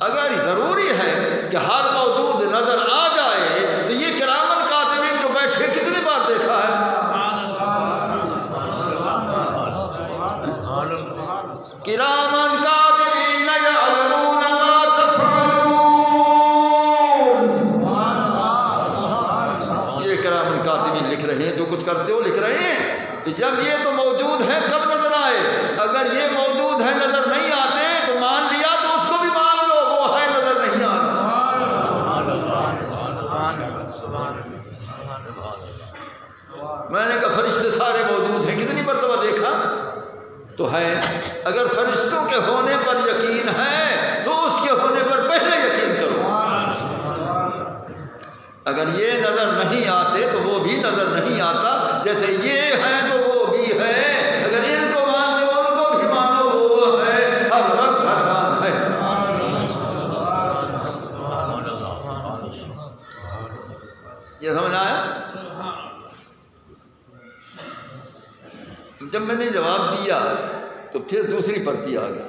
اگر ضروری ہے کہ ہر موجود نظر آ جائے تو یہ کرامن کاتبین جو بیٹھے کتنی بار دیکھا ہے؟ کرامن کاتبین یعلمون ما تفعلون، یہ کرامن کاتبین لکھ رہے ہیں، جو کچھ کرتے ہو لکھ رہے ہیں۔ تو جب یہ تو موجود ہے کب نظر آئے؟ اگر یہ موجود ہے نظر نہیں آتے تو مان لیا تو اس کو بھی مان لو وہ ہے نظر نہیں آتا۔ میں نے کہا فرشتے سارے موجود ہیں، کتنی مرتبہ دیکھا تو ہے۔ اگر فرشتوں کے ہونے پر یقین ہے تو اس کے ہونے پر پہلے یقین کرو۔ اگر یہ نظر نہیں آتے تو وہ بھی نظر نہیں آتا، جیسے یہ ہے تو وہ بھی ہے، اگر ان کو مانتے ہو ان کو بھی مانو، وہ ہے، ہر وقت ہر کام ہے۔ یہ سمجھ آیا؟ جب میں نے جواب دیا تو پھر دوسری پرچی آ گئی،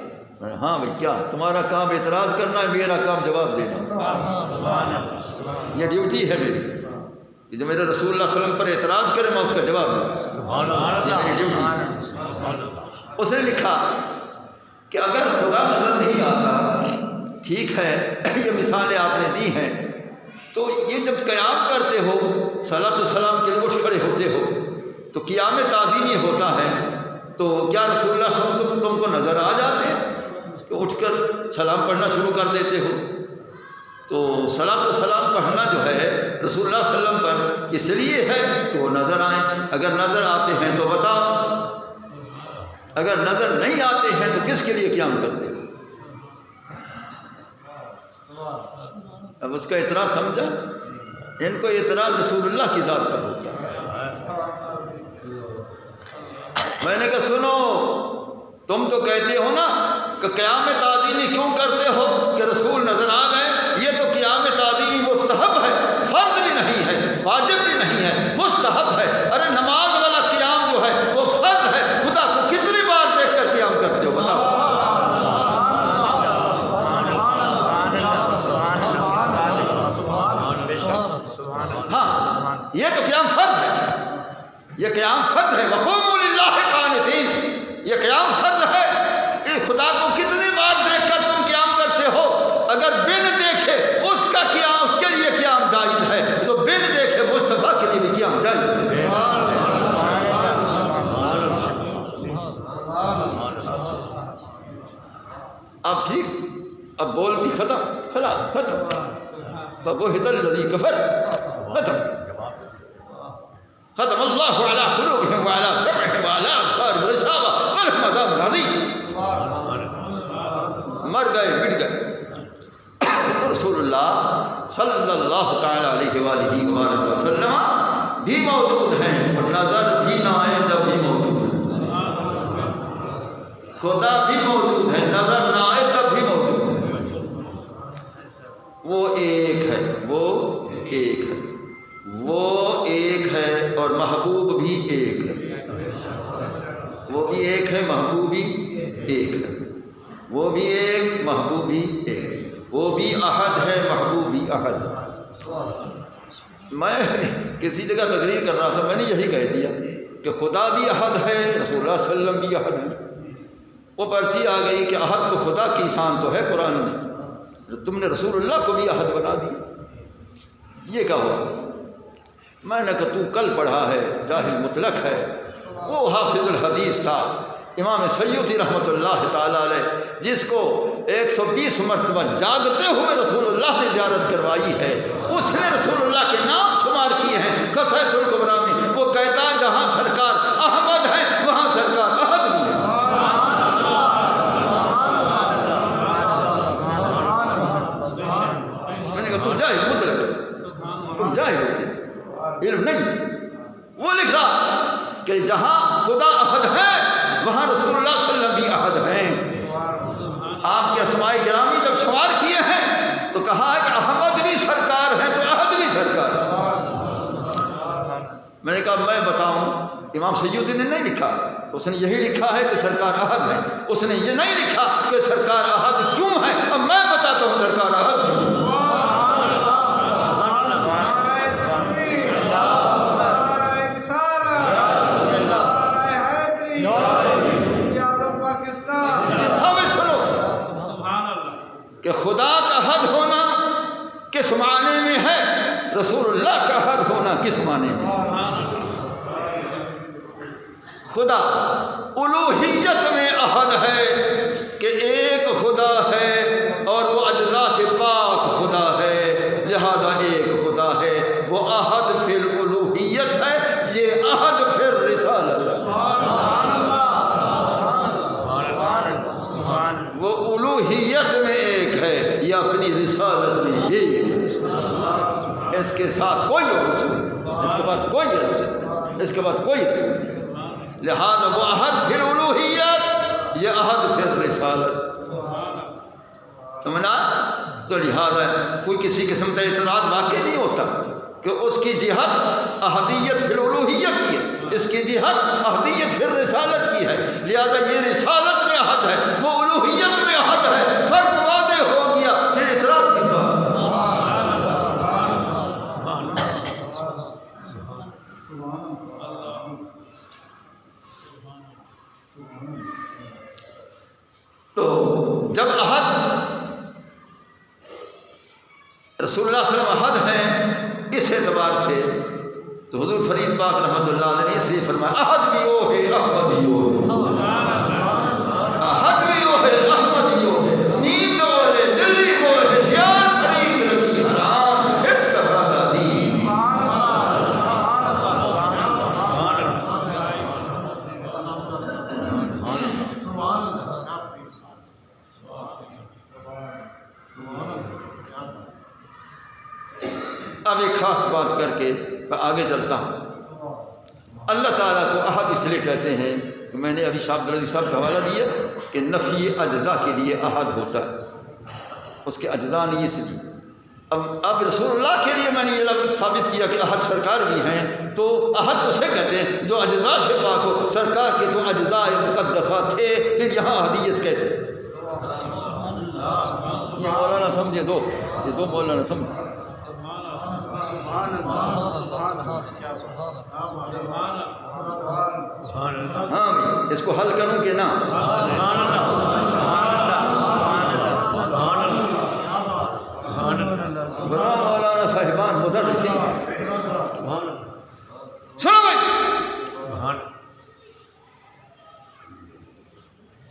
ہاں بھائی کیا تمہارا کام اعتراض کرنا ہے، میرا کام جواب دینا، یہ ڈیوٹی ہے میری، کہ جو میرے رسول اللہ صلی اللہ علیہ وسلم پر اعتراض کرے میں اس کا جواب دوں، یہ میری ڈیوٹی۔ اس نے لکھا کہ اگر خدا نظر نہیں آتا، ٹھیک ہے یہ مثالیں آپ نے دی ہیں، تو یہ جب قیام کرتے ہو صلاۃ السلام کے لیے اٹھ کھڑے ہوتے ہو تو قیام تعظیمی ہوتا ہے، تو کیا رسول اللہ صلی اللہ علیہ وسلم تم کو نظر آ جاتے ہیں کہ اٹھ کر سلام پڑھنا شروع کر دیتے ہو؟ تو صلاۃ السلام پڑھنا جو ہے رسول اللہ صلی اللہ علیہ وسلم پر اس لیے ہے کہ وہ نظر آئیں، اگر نظر آتے ہیں تو بتاؤ، اگر نظر نہیں آتے ہیں تو کس کے لیے قیام کرتے ہو؟ اب اس کا اعتراض سمجھا؟ ان کو اعتراض رسول اللہ کی ذات پر ہوتا ہے۔ میں نے کہا سنو، تم تو کہتے ہو نا کہ قیام تعظیمی کیوں کرتے ہو کہ رسول نظر آ گئے، یہ تو قیام تعظیمی مستحب ہے، فرض بھی نہیں ہے، واجب بھی نہیں ہے، مستحب ہے۔ ارے نماز والا قیام جو ہے وہ فرض ہے، خدا کو کتنی بار دیکھ کر قیام کرتے ہو بتاؤ؟ ہاں، یہ تو قیام فرض ہے، یہ قیام فرض ہے، وقوموا للہ قانتین، یہ قیام فرض ہے۔ خدا کو کتنی بار دیکھ کر تم قیام کرتے ہو؟ اگر بن دیکھے اس کا قیام، اس کے لیے قیام جائز ہے، تو بن دیکھے مصطفیٰ کے لیے بھی قیام جائز ہے۔ اب ٹھیک، اب بولتی ختم، خلاص ختم، فبہت الذی کفر، ختم ختم اللہ علی قلوبہم وعلی سمعہم وعلی ابصارہم غشاوہ ولہم عذاب عظیم۔ مر گئے، مٹ گئے۔ تو رسول اللہ صلی اللہ تعالی علیہ وآلہ وآلہ وسلم بھی موجود ہیں، اور نظر بھی نہ آئے تب بھی موجود ہیں، خدا بھی موجود ہے، نظر نہ آئے تب بھی موجود ہے۔ وہ ایک ہے، وہ ایک ہے، وہ ایک ہے، اور محبوب بھی ایک ہے، وہ بھی ایک ہے، محبوب بھی ایک ہے، وہ بھی ایک، محبوب بھی ایک، وہ بھی احد ہے، محبوب بھی احد ہے۔ میں کسی جگہ تقریر کر رہا تھا، میں نے یہی کہہ دیا کہ خدا بھی احد ہے، رسول اللہ صلی اللہ علیہ وسلم بھی احد ہے۔ وہ پرچی آ گئی کہ احد تو خدا کی شان تو ہے قرآن میں، تم نے رسول اللہ کو بھی احد بنا دیا، یہ کیا ہوا؟ میں نے کہا تو کل پڑھا ہے، جاہل مطلق ہے۔ وہ حافظ الحدیث تھا امام سیوطی رحمۃ اللہ تعالیٰ علیہ، جس کو 120 مرتبہ جاگتے ہوئے رسول اللہ نے زیارت کروائی ہے، اس نے رسول اللہ کے نام شمار کیے ہیں قصائد الکبریٰ میں۔ وہ کہتا ہے جہاں سرکار احمد ہے وہاں سرکار احد بھی ہے۔ میں نے کہا تو جاہل مطلق ہے، تم جاہل ہوتے، علم نہیں۔ وہ لکھ رہا کہ جہاں خدا احد ہے وہاں رسول اللہ صلی اللہ علیہ وسلم بھی احد ہیں۔ آپ کے اسماء گرامی جب شمار کیے ہیں تو کہا ہے کہ احمد بھی سرکار ہے تو احد بھی سرکار ہے۔ میں نے کہا میں بتاؤں، امام سیوطی نے نہیں لکھا، اس نے یہی لکھا ہے کہ سرکار احد ہے، اس نے یہ نہیں لکھا کہ سرکار احد کیوں ہے۔ اب میں بتاتا ہوں سرکار احد کیوں ہے۔ کہ خدا کا حد ہونا کس معنی میں ہے، رسول اللہ کا حد ہونا کس معنی میں ہے؟ خدا الوہیت میں احد ہے کہ ایک خدا ہے اور وہ اجزاء سے پاک خدا ہے، لہذا ایک خدا ہے۔ وہ احد فی الالوہیت ہے، یہ احد فی الرسالت ہے۔ وہ الوہیت میں ایک ہے، یہ اپنی رسالت میں ایک ہے۔ اس کے ساتھ کوئی رسول، اس کے بعد کوئی رسول، اس کے بعد کوئی رسول، لہذا وہ احد فی الالوہیت، یہ احد فی الرسالت۔ سمجھنا؟ تو لہذا کوئی کسی قسم کا اعتراض واقع نہیں ہوتا کہ اس کی جہت احدیت فی الالوہیت کی ہے، اس کی جہت احدیت فی الرسالت کی ہے، لہذا یہ رسالت میں احد ہے، وہ الوہیت میں احد ہے۔ فرق واضح ہو گیا، پھر اعتراض کی بات۔ تو جب احد رسول اللہ صلی اللہ علیہ وسلم احد ہیں اس اعتبار سے، تو حضور فرید پاک رحمۃ اللہ علیہ نے اس لیے فرمایا احد بھی وہ ہے، احمد بھی وہ ہے، احد بھی وہ ہے، احمد بھی وہ ہے، نیند وہ ہے، دلی وہ ہے، دیان فرید رکھی حرام، اس کا سادہ دین۔ اب ایک خاص بات کر کے میں آگے چلتا ہوں۔ اللہ تعالیٰ کو احد اس لیے کہتے ہیں کہ میں نے ابھی شاہ عبدالعزیز صاحب کا حوالہ دیا کہ نفی اجزاء کے لیے احد ہوتا ہے، اس کے اجزاء نہیں اس لیے۔ اب رسول اللہ کے لیے میں نے یہ لفظ ثابت کیا کہ احد سرکار بھی ہیں، تو احد اسے کہتے ہیں جو اجزاء سے پاک ہو۔ سرکار کے جو اجزاء مقدسہ تھے، پھر یہاں احدیت کیسے؟ یہ مولانا سمجھے دو، یہ دو مولانا سمجھے۔ ہاں اس کو حل کروں کہ نہ؟ بڑا مولانا صاحبان مدرسین سنو بھائی،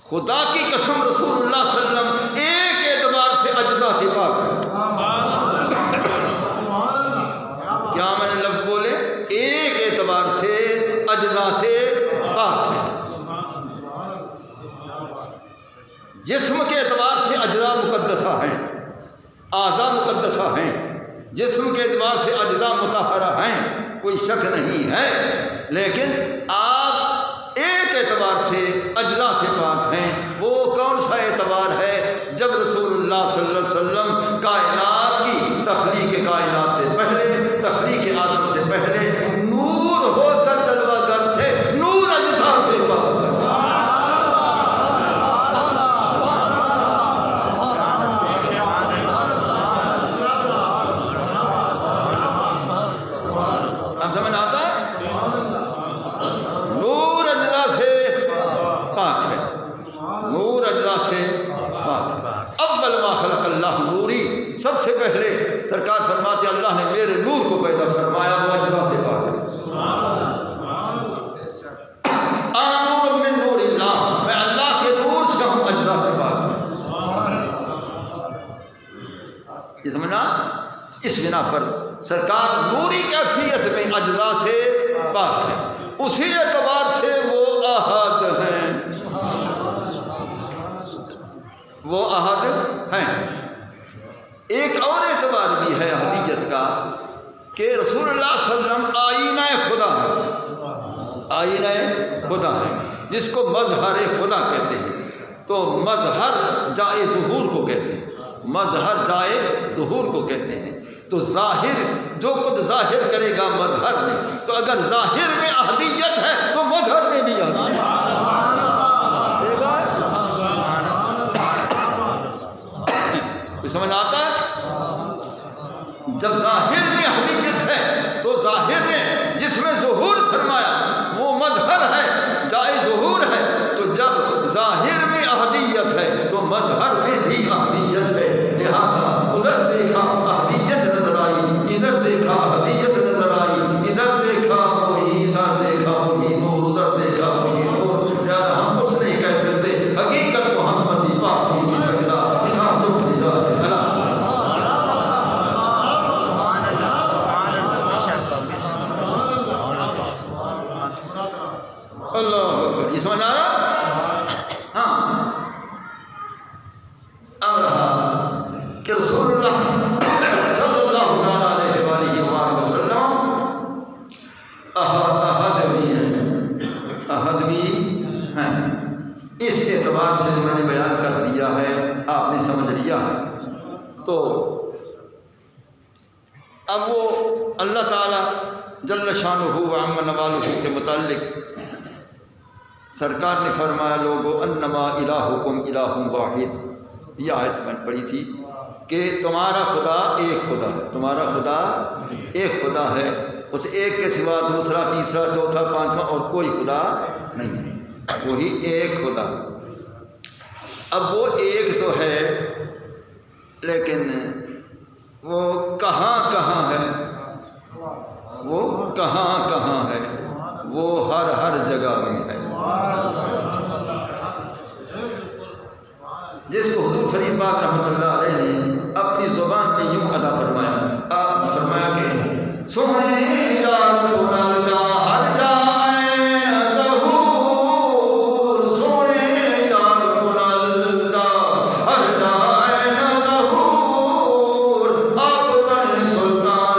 خدا کی قسم رسول اللہ صلی اللہ علیہ وسلم ایک اعتبار سے اجزاء سے پاک ہے۔ کیا میں نے لفظ بولے؟ ایک اعتبار سے اجزاء سے پاک ہے۔ جسم کے اعتبار سے اجزاء مقدسہ ہیں، اعضاء مقدسہ ہیں، جسم کے اعتبار سے اجزاء مطہرہ ہیں، کوئی شک نہیں ہے، لیکن آپ ایک اعتبار سے اجزاء سے پاک ہیں۔ وہ کون سا اعتبار ہے؟ جب رسول اللہ صلی اللہ علیہ وسلم کائنات کی تخلیق کائنات سے پہلے، تخلیق آدم سے پہلے نور ہو کر جلوہ گر تھے، نور اجزاء سے پاک ہے۔ اب سمجھ آتا ہے؟ نور اجزاء سے پاک ہے، نور اجزاء سے پاک ہے۔ اول ما خلق اللہ نوری، سب سے پہلے سرکار فرماتے اللہ نے میرے نور کو پیدا فرمایا، وہ اجزاء سے پاک ہے۔ انا نور من نور اللہ، میں اللہ کے نور سے ہوں، اجزاء سے پاک ہے۔ یہ سمجھنا؟ اس بنا پر سرکار نوری کیفیت میں اجزاء سے پاک ہے، اسی اعتبار سے وہ احد ہیں، وہ احد ہیں۔ ایک اور اعتبار بھی ہے احدیت کا کہ رسول اللہ صلی اللہ علیہ وسلم آئینہ خدا ہے، آئینہ خدا ہے، جس کو مظہر خدا کہتے ہیں۔ تو مظہر جائے ظہور کو کہتے ہیں، مظہر جائے ظہور کو کہتے ہیں۔ تو ظاہر جو خود ظاہر کرے گا مظہر میں، تو اگر ظاہر میں احدیت ہے تو مظہر میں بھی احدیت ہے۔ سمجھ آتا ہے؟ جب ظاہر میں احدیت ہے تو ظاہر نے جس میں ظہور فرمایا وہ مظہر ہے، جائے ظہور ہے۔ تو جب ظاہر میں احدیت ہے تو مظہر میں بھی احدیت ہے، لہذا ادھر دیکھا احدیت نظر آئی، ادھر دیکھا احدیت نظر آئی، ادھر دیکھا وہی، ادھر دیکھا وہی نور، ادھر دیکھا وہی نور۔ یار ہم کچھ نہیں کہہ سکتے، حقیقت محمدی پاک ہی نہیں سکتا، اتنا چپ نہیں جا اللہ۔ یہ سمجھ آ رہا؟ ہاں۔ اب رہا کہ رسول اللہ صلی اللہ تعالیٰ علیہ وآلہ وسلم احد بھی ہیں، احد بھی ہیں۔ اس اعتبار سے میں نے بیان کر دیا ہے، آپ نے سمجھ لیا ہے۔ تو اب وہ اللہ تعالیٰ جل شانہ و عم نوالہ کے متعلق سرکار نے فرمایا لوگو انما الہکم الہ واحد، یہ آیت میں نے پڑھی تھی کہ تمہارا خدا ایک خدا ہے، تمہارا خدا ایک خدا ہے، اس ایک کے سوا دوسرا تیسرا چوتھا پانچواں اور کوئی خدا نہیں ہے، وہی ایک خدا۔ اب وہ ایک تو ہے لیکن وہ کہاں کہاں ہے، وہ کہاں کہاں ہے، وہ ہر جگہ میں ہے۔ جس کو حضور فرید پاک رحمۃ اللہ علیہ نے اپنی زبان میں یوں ادا فرمایا، آپ فرمایا کہ سونے یار کو نالدا ہر جائے ظہور، سونے یار کو نالدا ہر جائے ظہور، آپ بن سلطان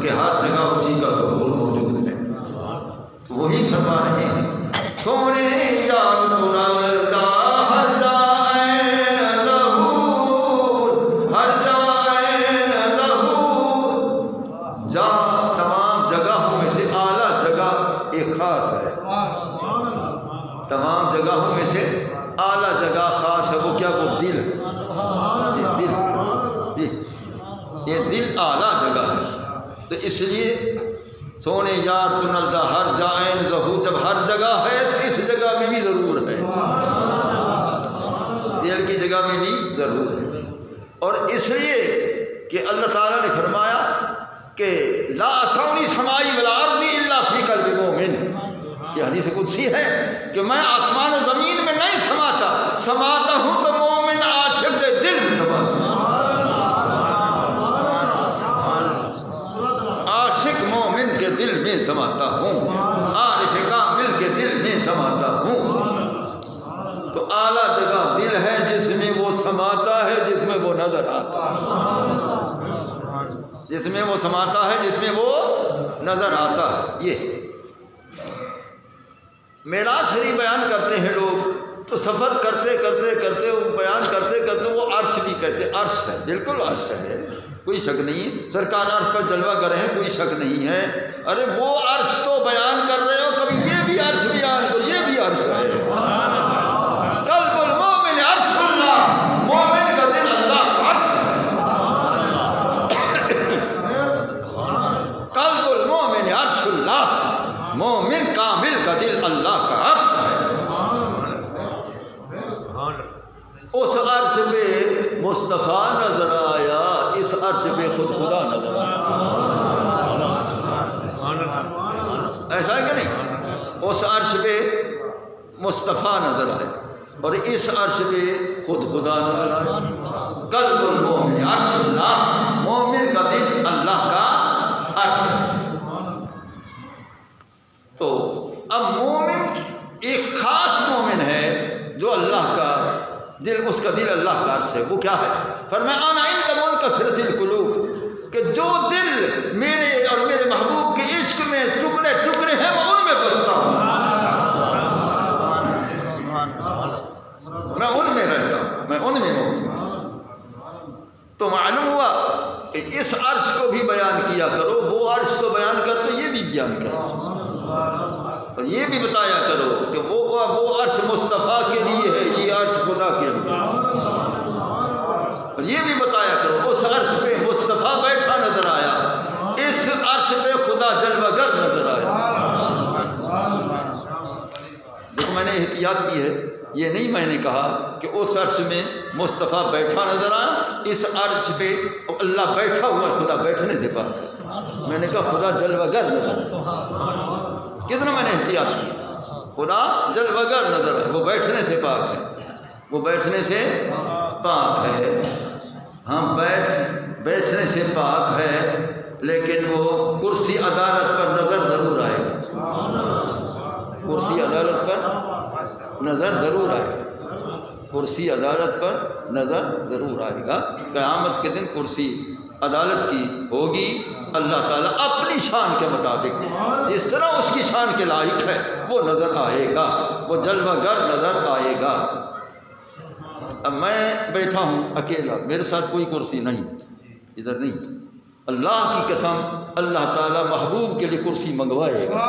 کہ ہر جگہ اسی کا ظہور موجود ہے۔ تو وہی فرما رہے ہیں سونے یار کو نلدا ہر جائیں ظہور، ہر جائیں ظہور، جا تمام جگہوں میں سے اعلیٰ جگہ ایک خاص ہے، تمام جگہوں میں سے اعلیٰ جگہ خاص ہے، وہ کیا؟ وہ دل ہے، یہ دل اعلیٰ جگہ ہے۔ تو اس لیے سونے یار کو نلدا ہر جائیں ظہور، جب ہر جگہ ہے تو اس جگہ میں بھی ضرور ہے، دل کی جگہ میں بھی ضرور ہے۔ اور اس لیے کہ اللہ تعالیٰ نے فرمایا کہ لا اسونی سمائی ولا ارضی الا فی قلب مومن، یہ حدیث قدسی ہے کہ میں آسمان و زمین میں نہیں سماتا ہوں تو مومن عاشق دے دل میں سماتا ہوں، عاشق مومن کے دل میں سماتا ہوں، عارف کامل کے دل میں سماتا ہوں۔ تو اعلیٰ جگہ دل ہے جس میں وہ سماتا ہے، جس میں وہ نظر آتا ہے، جس میں وہ سماتا ہے، جس میں وہ نظر آتا ہے۔ یہ معراج شریف بیان کرتے ہیں لوگ، تو سفر کرتے کرتے کرتے بیان کرتے کرتے وہ عرش بھی کہتے، عرش ہے، بالکل عرش ہے، کوئی شک نہیں، سرکار عرش پر جلوہ گر ہیں، کوئی شک نہیں ہے۔ ارے وہ عرش تو بیان کر رہے ہو، کبھی یہ بھی عرش بیان کرو، یہ بھی عرش ہے۔ قلب المومن عرش اللہ، مومن کا دل اللہ کا عرش ہے۔ قلب المومن عرش اللہ، مومن کامل کا دل اللہ کا عرش ہے۔ اس عرش پہ مصطفیٰ نظر آیا، اس عرش پہ خود خدا نظر آیا، ایسا ہے کہ نہیں؟ اس عرش پہ مصطفیٰ نظر آیا اور اس عرش پہ خود خدا نظر آیا۔ قلب المومن عرش اللہ، مومن کا دل اللہ کا عرش ہے۔ تو اب مومن ایک خاص مومن ہے جو اللہ کا دل، اس کا دل اللہ کا عرش ہے، وہ کیا ہے؟ فرمایا انا عند منکسرۃ القلوب، کہ جو دل میرے اور میرے محبوب کے عشق میں ٹکڑے ٹکڑے ہیں، میں ان میں بستا ہوں، میں ان میں رہتا ہوں، میں ان میں ہوں۔ تو معلوم ہوا کہ اس عرش کو بھی بیان کیا کرو، وہ عرش کو بیان کرو، یہ بھی بیان کرو، اور یہ بھی بتایا کرو کہ وہ عرش مصطفیٰ کے لیے ہے، یہ عرش خدا کے لیے، اور یہ بھی بتایا کرو اس عرش پہ مصطفیٰ بیٹھا نظر آیا، اس عرش پہ خدا جلوہ گر نظر آیا۔ دیکھو میں نے احتیاط کی ہے، یہ نہیں میں نے کہا کہ اس عرش میں مصطفیٰ بیٹھا نظر آیا، اس عرش پہ اللہ بیٹھا ہوا، خدا بیٹھنے سے پاک ہے، میں نے کہا خدا جلوہ گر نظر آیا۔ کتنا میں نے احتیاط کی، خدا جلوہ گر نظر آئے، وہ بیٹھنے سے پاک ہے، وہ بیٹھنے سے پاک ہے، ہاں بیٹھنے سے پاک ہے، لیکن وہ کرسی عدالت پر نظر ضرور آئے گا، کرسی عدالت پر نظر ضرور آئے گا، کرسی عدالت پر نظر ضرور آئے گا۔ قیامت کے دن کرسی عدالت کی ہوگی، اللہ تعالیٰ اپنی شان کے مطابق جس طرح اس کی شان کے لائق ہے وہ نظر آئے گا، وہ جلوہ گر نظر آئے گا۔ اب میں بیٹھا ہوں اکیلا، میرے ساتھ کوئی کرسی نہیں، ادھر نہیں، اللہ کی قسم اللہ تعالیٰ محبوب کے لیے کرسی منگوائے گا،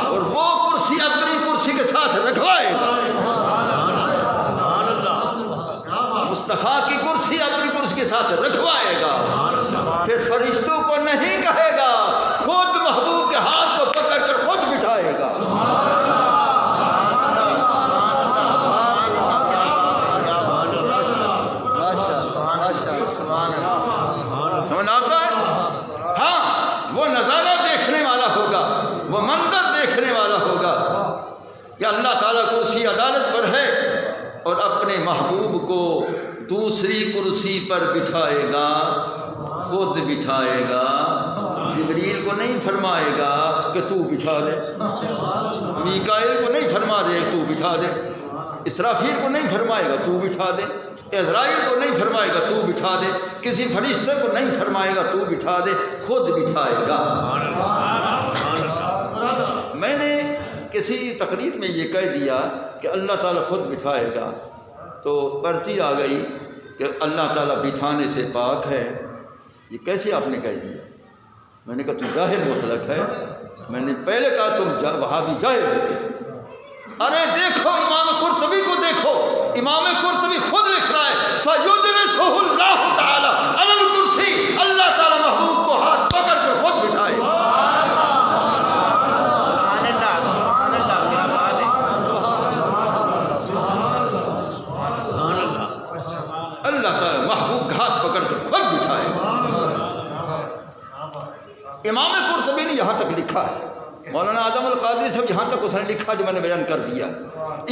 اور وہ کرسی اپنی کرسی کے ساتھ رکھوائے گا، مصطفیٰ کی کرسی اپنی کرسی کے ساتھ رکھوائے گا، پھر فرشتوں کو نہیں کہے گا، خود محبوب کے ہاتھ کو پکڑ کر خود بٹھائے گا۔ سمجھ آتا ہے؟ ہاں، وہ نظارہ دیکھنے والا ہوگا، وہ منظر دیکھنے والا ہوگا کہ اللہ تعالیٰ کرسی عدالت پر ہے اور اپنے محبوب کو دوسری کرسی پر بٹھائے گا، خود بٹھائے گا، جبریل کو نہیں فرمائے گا کہ تو بٹھا دے، میکائیل کو نہیں فرما دے تو بٹھا دے، اسرافیل کو نہیں فرمائے گا تو بٹھا دے، عزرائیل کو نہیں فرمائے گا تو بٹھا دے، کسی فرشتے کو نہیں فرمائے گا تو بٹھا دے، خود بٹھائے گا۔ میں نے کسی تقریر میں یہ کہہ دیا کہ اللہ تعالیٰ خود بٹھائے گا، تو پرچی آ گئی کہ اللہ تعالیٰ بٹھانے سے پاک ہے۔ یہ کیسے آپ نے کہہ دیا؟ میں نے کہا تو جاہل مطلق ہے۔ میں نے پہلے کہا تم وہاں بھی جاہل ہوتے۔ ارے دیکھو امام قرطبی کو دیکھو، امام قرطبی خود لکھ رہا ہے فَيُجْلِسُهُ اللَّهُ تَعَالَى عَلَى الْكُرْسِي، اللہ تعالیٰ محبوب کو ہاتھ پکڑ کر خود بٹھائے۔ اللہ تعالیٰ محبوب کا ہاتھ پکڑ کر خود بٹھائے۔ امام قرطبی نے یہاں تک لکھا ہے، مولانا اعظم القادری صاحب یہاں تک اس نے لکھا جو میں نے بیان کر دیا۔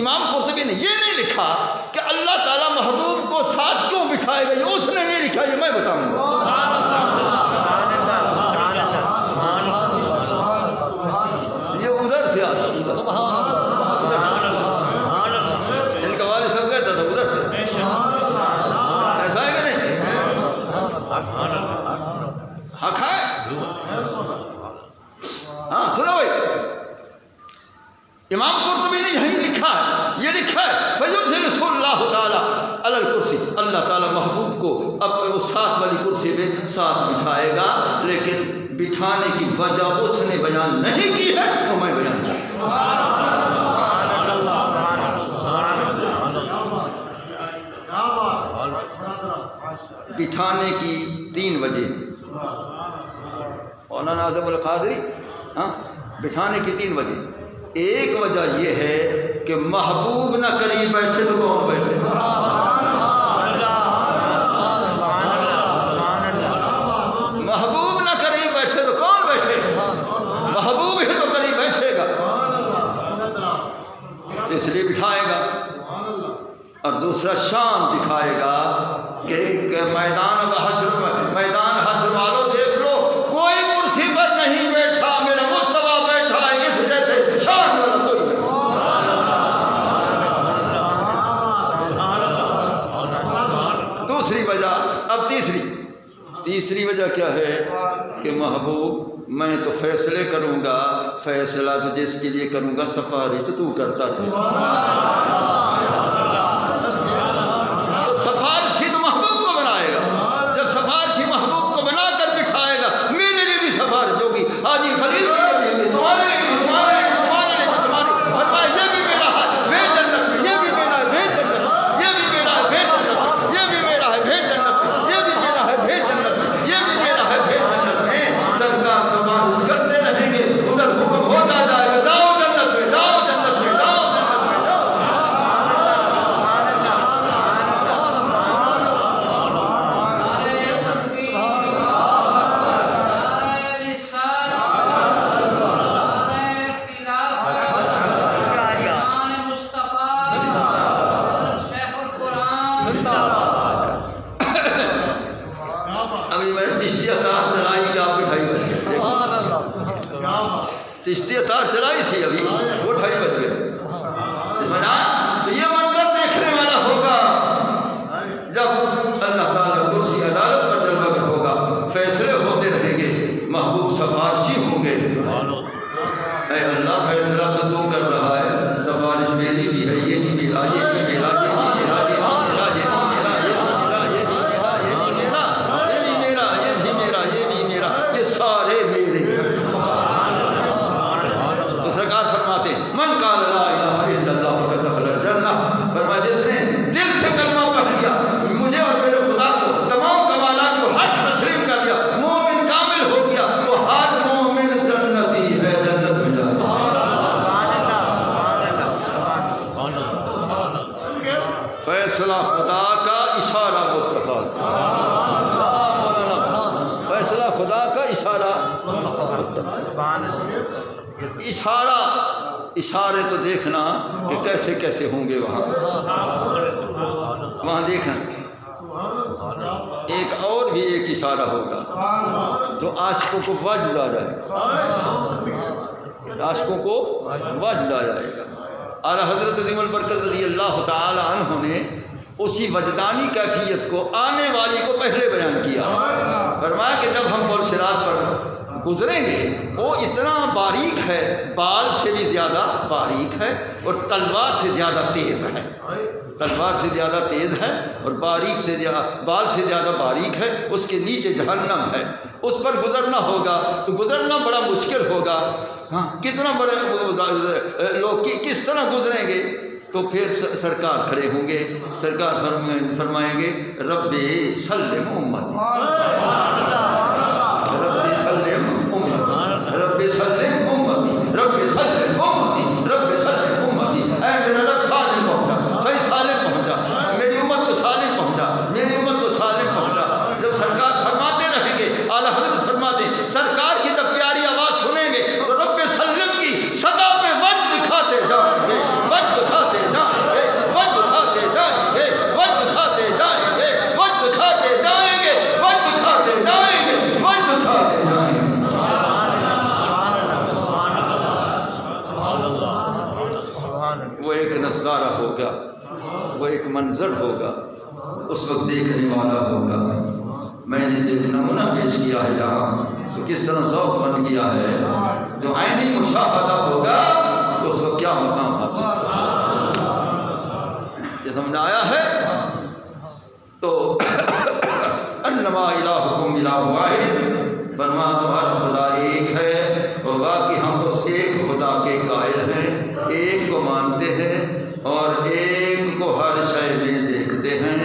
امام قرطبی نے یہ نہیں لکھا کہ اللہ تعالیٰ محبوب کو ساتھ کیوں بٹھائے گا، یہ اس نے نہیں لکھا، یہ میں بتاؤں گا۔ یہ ادھر سے آتا، ان کا والد صاحب کہتا تھا ادھر سے، ایسا ہے کہ نہیں؟ حق ہے؟ ہاں سنو بھائی، امام قرطبی نے یہیں لکھا ہے، یہ لکھا ہے فَيُجْلِسُهُ اللَّهُ تَعَالَى عَلَى الْكُرْسِي، اللہ تعالیٰ محبوب کو اپنے اس ساتھ والی کرسی پہ ساتھ بٹھائے گا، لیکن بٹھانے کی وجہ اس نے بیان نہیں کی ہے، وہ میں بیان کرتا ہوں۔ بٹھانے کی 3 وجہ، مولانا اعظم القادری بٹھانے کی 3 وجہ۔ ایک وجہ یہ ہے کہ محبوب نہ قریب بیٹھے تو کون بیٹھے؟ محبوب نہ قریب بیٹھے تو کون بیٹھے؟ محبوب ہی تو قریب بیٹھے گا، اس لیے بٹھائے گا۔ اور دوسرا شان دکھائے گا کہ میدان حشر والوں دیکھ لو، کوئی کرسی پر نہیں بیٹھا، میرا مصطفیٰ بیٹھا ہے، اس جیسے شان والا کوئی نہیں۔ دوسری وجہ، اب تیسری وجہ کیا ہے کہ محبوب میں تو فیصلے کروں گا، فیصلہ تو جس کے لیے کروں گا سفارش تو کرتا تھا، تو سفارشی تو محبوب کو بنائے گا، جب سفارشی محبوب کو بنا کر بٹھائے گا، میرے لیے بھی سفارش ہوگی، حاجی خلیل کے لیے بھی ہوگی، تمہارے لیے بھی، تمہارے لیے بھی، تمہارے لیے بھی، تمہارے فرمایا یہ بھی میرا ہے بھیج جنت میں، یہ بھی میرا ہے بھیج جنت میں، یہ بھی میرا ہے بھیج جنت میں، یہ بھی میرا ہے بھیج جنت میں، یہ بھی میرا ہے بھیج جنت میں، یہ بھی میرا ہے بھیج جنت میں۔ سرکار سفارش کرتے رہیں گے، ادھر حکم ہوتا جائے گا، جاؤ جنت میں، جاؤ جنت میں، جاؤ جنت میں، جاؤ۔ ابھی میں نے چشتی تار چلائی کہ آپ 2:30 بج گئے، چشتی تار چلائی تھی ابھی، وہ 2:30 بج گئے، تو یہ منظر دیکھنے والا ہوگا جب اللہ تعالیٰ کرسی عدالت پر جلوہ گر ہوگا، فیصلے ہوتے رہیں گے، محبوب سفارشی ہوں گے۔ اے اللہ فیصلہ تو تو کر رہا ہے، سفارش میری بھی ہے، یہ بھی میرا، یہ بھی میرا، یہ بھی میرا، یہ بھی میرا، یہ بھی میرا، یہ بھی میرا، یہ بھی میرا، یہ بھی میرا، یہ بھی میرا، یہ بھی میرا، یہ بھی میرا، یہ سارے میرے۔ تو سرکار فرماتے ہیں من قال لا الہ الا اللہ فقد دخل الجنہ، فرمایا جس نے دل سے کلمہ پڑھ لیا، مجھے اور میرے خدا کو تمام کمالات کو حق تسلیم کر دیا، مومن کامل ہو گیا، وہ ہر مومن جنتی ہے، جنت میں جائے گا۔ فیصلہ خدا کا اشارہ مصطفیٰ، فیصلہ خدا کا اشارہ اشارہ، اشارے تو دیکھنا کہ کیسے کیسے ہوں گے وہاں دیکھنا۔ ایک اور بھی ایک اشارہ ہوگا جو عاشقوں کو وجد آ جائے گا، عاشقوں کو وجد آ جائے گا۔ اعلیٰ حضرت عظیم البرکت رضی اللہ تعالی عنہ نے اسی وجدانی کیفیت کو آنے والی کو پہلے بیان کیا. فرمایا کہ جب ہم پل صراط پر گزریں گے وہ اتنا باریک ہے، بال سے بھی زیادہ باریک ہے اور تلوار سے زیادہ تیز ہے. تلوار سے زیادہ تیز ہے اور باریک سے بال سے زیادہ باریک ہے. اس کے نیچے جہنم ہے، اس پر گزرنا ہوگا تو گزرنا بڑا مشکل ہوگا. ہاں کتنا بڑے لوگ کس طرح گزریں گے؟ تو پھر سرکار کھڑے ہوں گے، سرکار فرمائیں گے رب سلم امتی، رب سلم امتی، رب سلم امتی، رب سلم امتی، رب سلم امتی. اے میرا رب سالم پہنچا، صحیح سالم پہنچا، میری امت کو سالم پہنچا، میری امت کو سالم پہنچا. جب سرکار فرماتے رہیں گے، اعلیٰ حضرت فرماتے سرکار کی جب پیاری آواز سنیں گے تو رب سلم کی صدا پہ وجد دکھاتے جائیں گے، وجد دکھاتے جائیں گے، وجد دکھاتے جائیں گے، وجد دکھاتے جائیں گے، وجد دکھاتے جائیں گے، وجد دکھاتے جائیں گے، وجد دکھاتے جائیں گے. وہ ایک نظارہ ہوگا، وہ ایک منظر ہوگا، اس وقت دیکھنے والا ہوگا. میں نے جو نمونہ پیش کیا ہے یہاں تو کس طرح ذوق بن گیا ہے. جو عینی مشاہدہ ہوگا تو اس کو کیا مقام حاصل یہ سمجھ آیا ہے. تو انما الہکم الہ واحد، فرما تمہارا خدا ایک ہے اور باقی ہم اس ایک خدا کے قائل ہیں، ایک کو مانتے ہیں اور ایک کو ہر شے میں دیکھتے ہیں.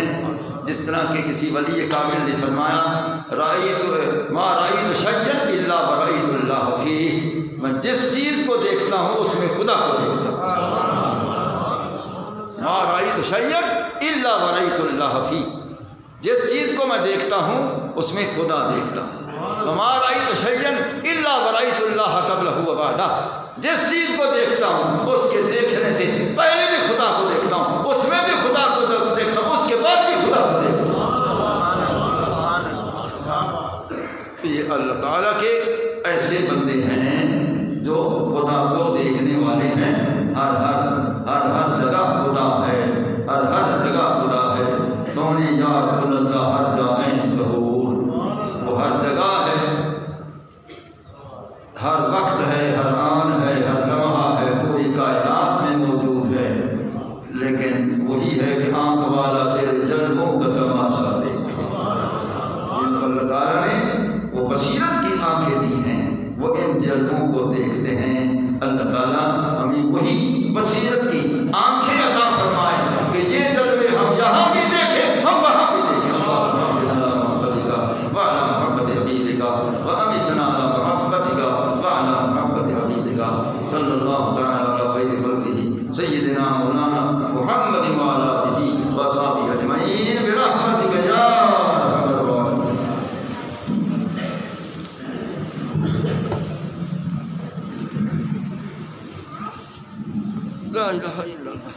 جس طرح کہ کسی ولی کامل نے فرمایا رأیت ما رأیت شیئا الا ورأیت اللہ فیہ، میں جس چیز کو دیکھتا ہوں اس میں خدا کو دیکھتا ہوں. ما رأیت شیئا الا ورأیت اللہ فیہ، جس چیز کو میں دیکھتا ہوں اس میں خدا دیکھتا ہوں. وما رأیت شیئا الا ورأیت اللہ قبلہ و بعدہ، جس چیز کو دیکھتا ہوں اس کے دیکھنے سے پہلے بھی خدا کو دیکھتا ہوں، اس میں بھی خدا کو دیکھتا ہوں، اس کے بعد بھی خدا کو دیکھتا ہوں. یہ اللہ تعالیٰ کے ایسے بندے ہیں جو خدا کو دیکھنے والے ہیں. ہر جگہ خدا ہے، ہر جگہ خدا ہے. سونے یار اللہ ہر جگہ ضرور، وہ ہر جگہ ہے، ہر وقت ہے، ہر آن ہے، ہر لمحہ ہے، پوری کائنات میں موجود ہے. لیکن وہی ہے کہ آنکھ والا تیرے جلووں کا تماشا دیکھے. جن کو اللہ تعالیٰ نے وہ بصیرت کی آنکھیں دی ہیں وہ ان جلووں کو دیکھتے ہیں. اللہ تعالیٰ ہمیں وہی بصیرت کی آنکھیں عطا فرمائے کہ یہ جلوے ہم یہاں بھی دیکھیں، ہم وہاں بھی دیکھیں. وعلى محبة حبيبك وأمتنا على محبتك وعلى محبة حبيبك صلى الله تعالى على خير خلقه سيدنا مولانا محمد وعلى آله وصحبه أجمعين برحمتك يا أرحم الراحمين. لا إله إلا الله.